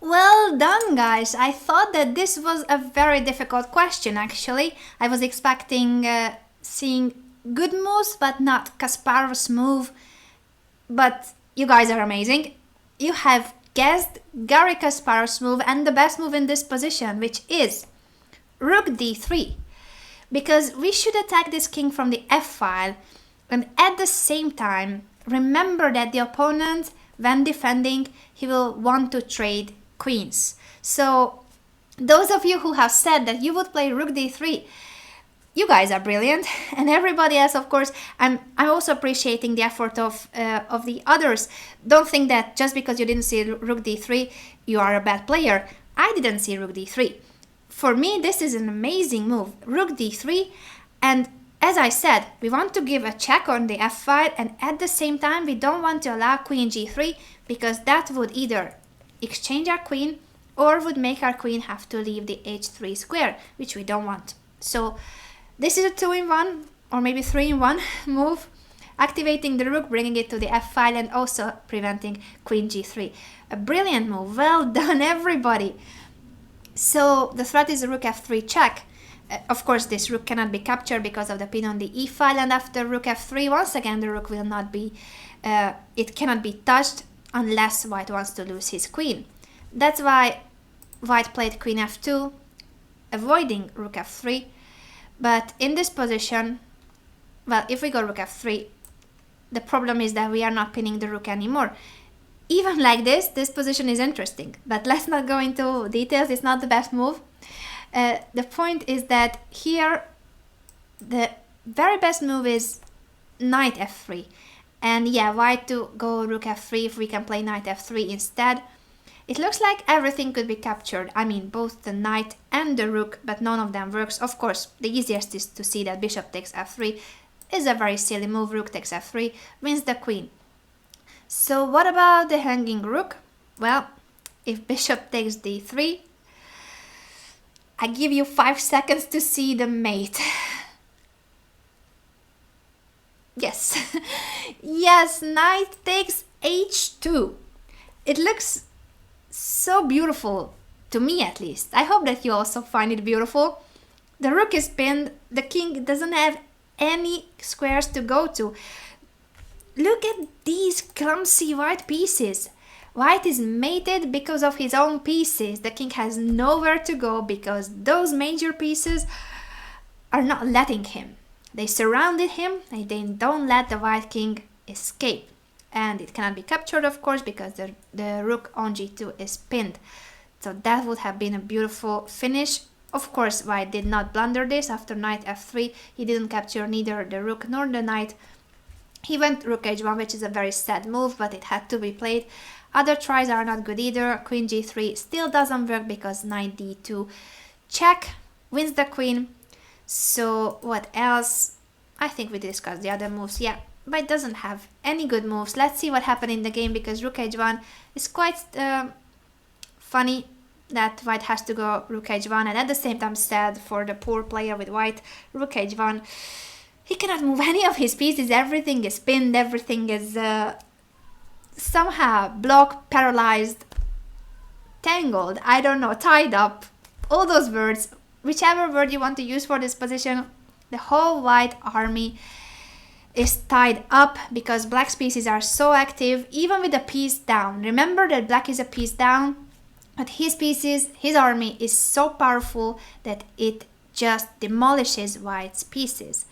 Well done, guys. I thought that this was a very difficult question, actually. I was expecting seeing good moves, but not Kasparov's move. But you guys are amazing. You have guessed Garry Kasparov's move and the best move in this position, which is Rook d3. Because we should attack this king from the f-file, and at the same time, remember that the opponent, when defending, he will want to trade queens. So those of you who have said that you would play Rook d3, you guys are brilliant, and everybody else, of course. I'm also appreciating the effort of the others. Don't think that just because you didn't see Rook d3, you are a bad player. I didn't see Rook d3. For me, this is an amazing move, Rook d3, and as I said, we want to give a check on the f-file, and at the same time, we don't want to allow Queen g3, because that would either exchange our queen or would make our queen have to leave the h3 square, which we don't want. So this is a 2-in-1 or maybe 3-in-1 move, activating the rook, bringing it to the f-file, and also preventing Queen g3. A brilliant move. Well done, everybody. So the threat is a Rook f3 check. Of course, this rook cannot be captured because of the pin on the e-file, and after Rook f3, once again the rook will not be, it cannot be touched unless white wants to lose his queen. That's why white played Queen f2, avoiding Rook f3. But in this position, well, if we go Rook f3, the problem is that we are not pinning the rook anymore. Even like this position is interesting, but let's not go into details, it's not the best move. The point is that here, the very best move is Knight f3. And yeah, white to go Rook f3 if we can play Knight f3 instead. It looks like everything could be captured, I mean both the knight and the rook, but none of them works. Of course, the easiest is to see that bishop takes f3 is a very silly move, rook takes f3, wins the queen. So what about the hanging rook? Well, if bishop takes d3, I give you 5 seconds to see the mate. Yes, yes, knight takes h2. It looks so beautiful, to me at least. I hope that you also find it beautiful. The rook is pinned, the king doesn't have any squares to go to. Look at these clumsy white pieces. White is mated because of his own pieces. The king has nowhere to go because those major pieces are not letting him. They surrounded him and they don't let the white king escape. And it cannot be captured, of course, because the rook on g2 is pinned. So that would have been a beautiful finish. Of course, white did not blunder this. After knight f3, he didn't capture neither the rook nor the knight. He went rook h1, which is a very sad move, but it had to be played. Other tries are not good either. Queen g3 still doesn't work because knight d2 check wins the queen. So what else? I think we discussed the other moves. Yeah, white doesn't have any good moves. Let's see what happened in the game, because rook h1 is quite funny that white has to go rook h1, and at the same time sad for the poor player with white. Rook h1, he cannot move any of his pieces, everything is pinned, everything is somehow blocked, paralyzed, tangled, I don't know, tied up, all those words, whichever word you want to use for this position. The whole white army is tied up because black's pieces are so active, even with a piece down. Remember that black is a piece down, but his pieces, his army is so powerful that it just demolishes white's pieces.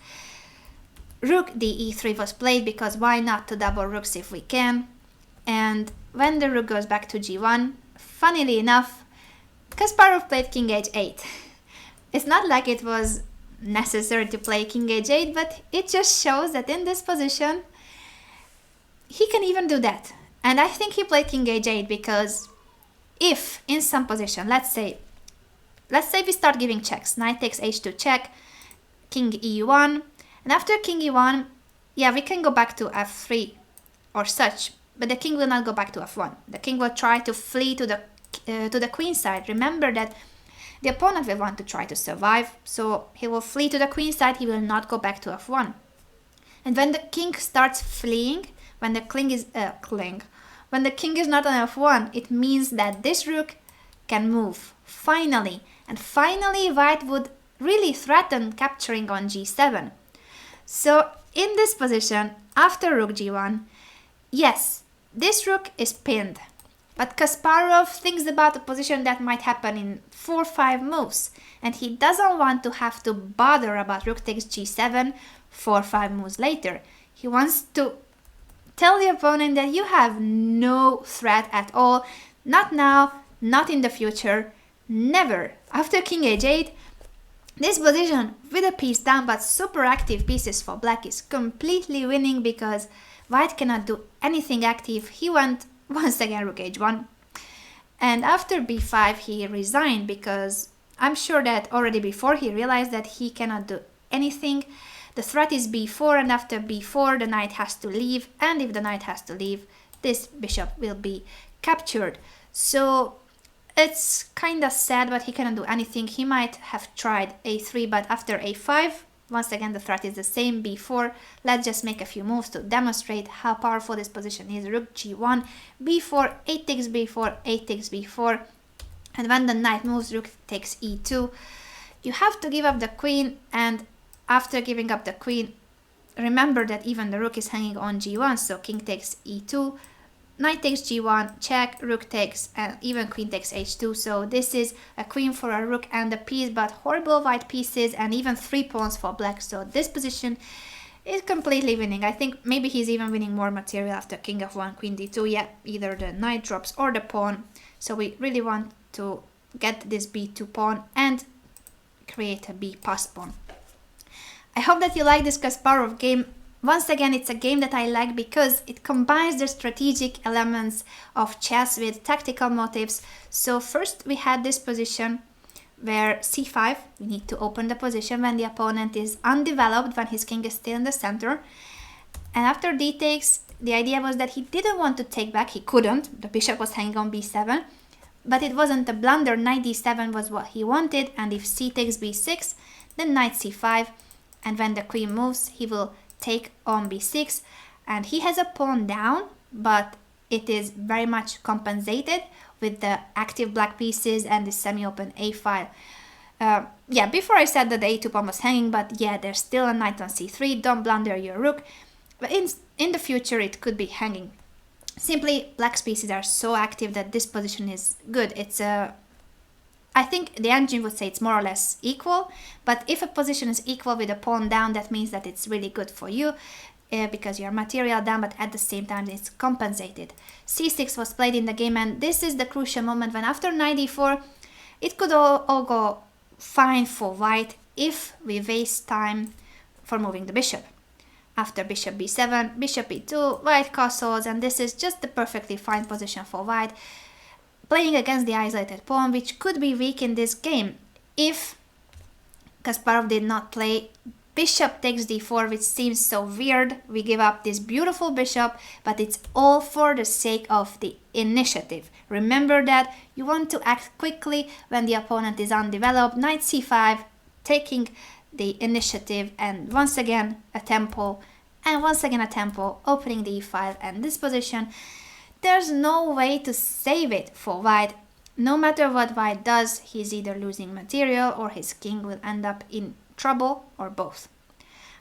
Rook de3 was played because why not to double rooks if we can. And when the rook goes back to g1, funnily enough, Kasparov played king h8. It's not like it was necessary to play king h8, but it just shows that in this position, he can even do that. And I think he played king h8 because if in some position, let's say we start giving checks, knight takes h2 check, king e1, and after king e1, yeah, we can go back to f3 or such, but the king will not go back to f1. The king will try to flee to the queen side. Remember that the opponent will want to try to survive, so he will flee to the queen side, he will not go back to f1. And when the king starts fleeing, when the king is not on f1, it means that this rook can move, finally. And finally white would really threaten capturing on g7. So in this position, after rook g1, yes, this rook is pinned. But Kasparov thinks about a position that might happen in 4-5 moves, and he doesn't want to have to bother about rook takes g7 4-5 moves later. He wants to tell the opponent that you have no threat at all, not now, not in the future, never. After king h8, this position with a piece down but super active pieces for black is completely winning because white cannot do anything active. He went once again rook h1, and after b5 he resigned because I'm sure that already before he realized that he cannot do anything. The threat is b4, and after b4 the knight has to leave, and if the knight has to leave, this bishop will be captured. So it's kinda sad, but he cannot do anything. He might have tried a3, but after a5, once again the threat is the same, b4. Let's just make a few moves to demonstrate how powerful this position is. Rook g1, b4, 8 takes b4, 8 takes b4, and when the knight moves, rook takes e2. You have to give up the queen, and after giving up the queen, remember that even the rook is hanging on g1, so king takes e2, knight takes g1, check, rook takes, and even queen takes h2. So this is a queen for a rook and a piece, but horrible white pieces and even 3 pawns for black. So this position is completely winning. I think maybe he's even winning more material after king f1, queen d2. Yeah, either the knight drops or the pawn. So we really want to get this b2 pawn and create a b pass pawn. I hope that you like this Kasparov game. Once again, it's a game that I like because it combines the strategic elements of chess with tactical motives. So first we had this position where c5, we need to open the position when the opponent is undeveloped, when his king is still in the center. And after d takes, the idea was that he didn't want to take back, he couldn't, the bishop was hanging on b7, but it wasn't a blunder, knight d7 was what he wanted, and if c takes b6, then knight c5, and when the queen moves, he will take on b6, and he has a pawn down, but it is very much compensated with the active black pieces and the semi-open a file. Yeah, before I said that the a2 pawn was hanging, but yeah, there's still a knight on c3, don't blunder your rook, but in the future it could be hanging. Simply, black's pieces are so active that this position is good. It's a I think the engine would say it's more or less equal, but if a position is equal with a pawn down, that means that it's really good for you because your material down, but at the same time it's compensated. c6 was played in the game, and this is the crucial moment when after knight d4, it could all go fine for white if we waste time for moving the bishop. After bishop b7, bishop e2, white castles, and this is just the perfectly fine position for white, playing against the isolated pawn, which could be weak in this game if Kasparov did not play bishop takes d4, which seems so weird. We give up this beautiful bishop, but it's all for the sake of the initiative. Remember that you want to act quickly when the opponent is undeveloped. Knight c5, taking the initiative, and once again a tempo, and once again a tempo, opening the e5, and this position, there's no way to save it for white. No matter what white does, he's either losing material or his king will end up in trouble, or both.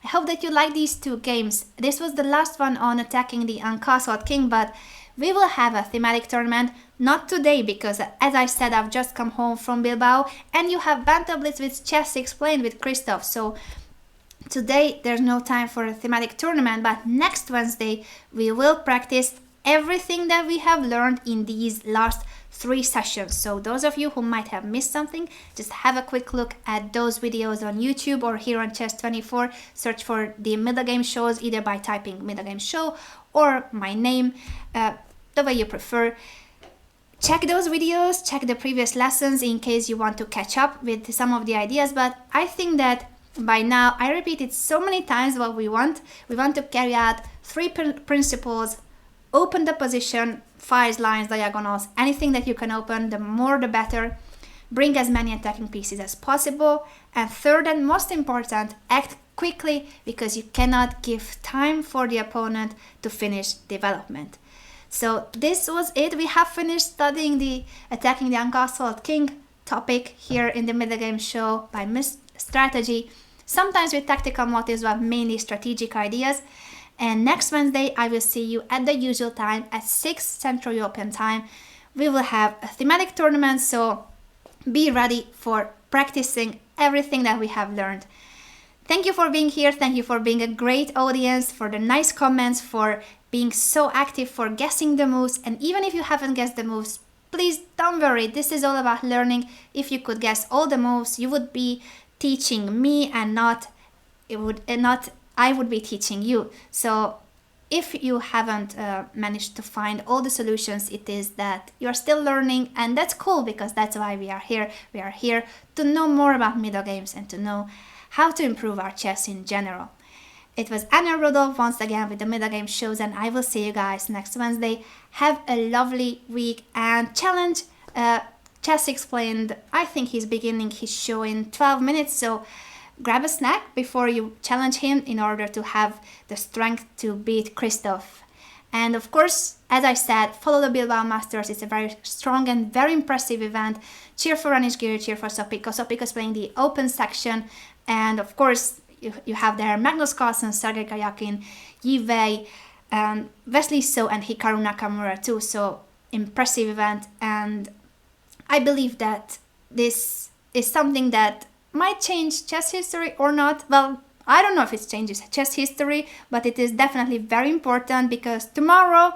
I hope that you like these two games. This was the last one on attacking the Uncastled king, but we will have a thematic tournament, not today because as I said, I've just come home from Bilbao and you have Banter Blitz with Chess Explained with Christoph, so today there's no time for a thematic tournament, but next Wednesday we will practice everything that we have learned in these last 3 sessions. So those of you who might have missed something, just have a quick look at those videos on YouTube or here on Chess24. Search for the Middlegame shows either by typing Middlegame show or my name, the way you prefer. Check those videos, check the previous lessons in case you want to catch up with some of the ideas, but I think that by now, I repeated so many times what we want. We want to carry out 3 principles: open the position, files, lines, diagonals, anything that you can open, the more the better. Bring as many attacking pieces as possible. And third and most important, act quickly because you cannot give time for the opponent to finish development. So this was it. We have finished studying the attacking the Uncastled King topic here in the Middlegame show by strategy, sometimes with tactical motives, but mainly strategic ideas. And next Wednesday, I will see you at the usual time at 6 Central European time. We will have a thematic tournament, so be ready for practicing everything that we have learned. Thank you for being here. Thank you for being a great audience, for the nice comments, for being so active, for guessing the moves. And even if you haven't guessed the moves, please don't worry. This is all about learning. If you could guess all the moves, you would be teaching me and I would be teaching you. So if you haven't managed to find all the solutions, it is that you're still learning, and that's cool because that's why we are here. We are here to know more about middle games and to know how to improve our chess in general. It was Anya Rudolph once again with the Middle Game shows, and I will see you guys next Wednesday. Have a lovely week and challenge. Chess Explained, I think he's beginning his show in 12 minutes, so grab a snack before you challenge him in order to have the strength to beat Christoph. And of course, as I said, follow the Bilbao Masters. It's a very strong and very impressive event. Cheer for Anish Giri, cheer for Sopiko. Sopiko's playing the open section. And of course, you have there Magnus Carlsen, Sergei Karyakin, Yi Wei, Wesley So, and Hikaru Nakamura too. So impressive event. And I believe that this is something that might change chess history or not. Well, I don't know if it changes chess history, but it is definitely very important because tomorrow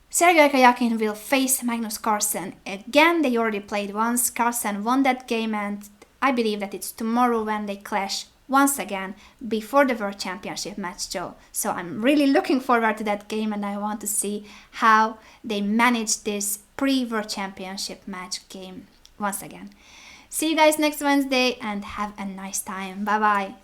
Sergei Karyakin will face Magnus Carlsen again. They already played once. Carlsen won that game, and I believe that it's tomorrow when they clash once again before the World Championship match, Joe. So I'm really looking forward to that game, and I want to see how they manage this pre-World Championship match game once again. See you guys next Wednesday and have a nice time. Bye bye.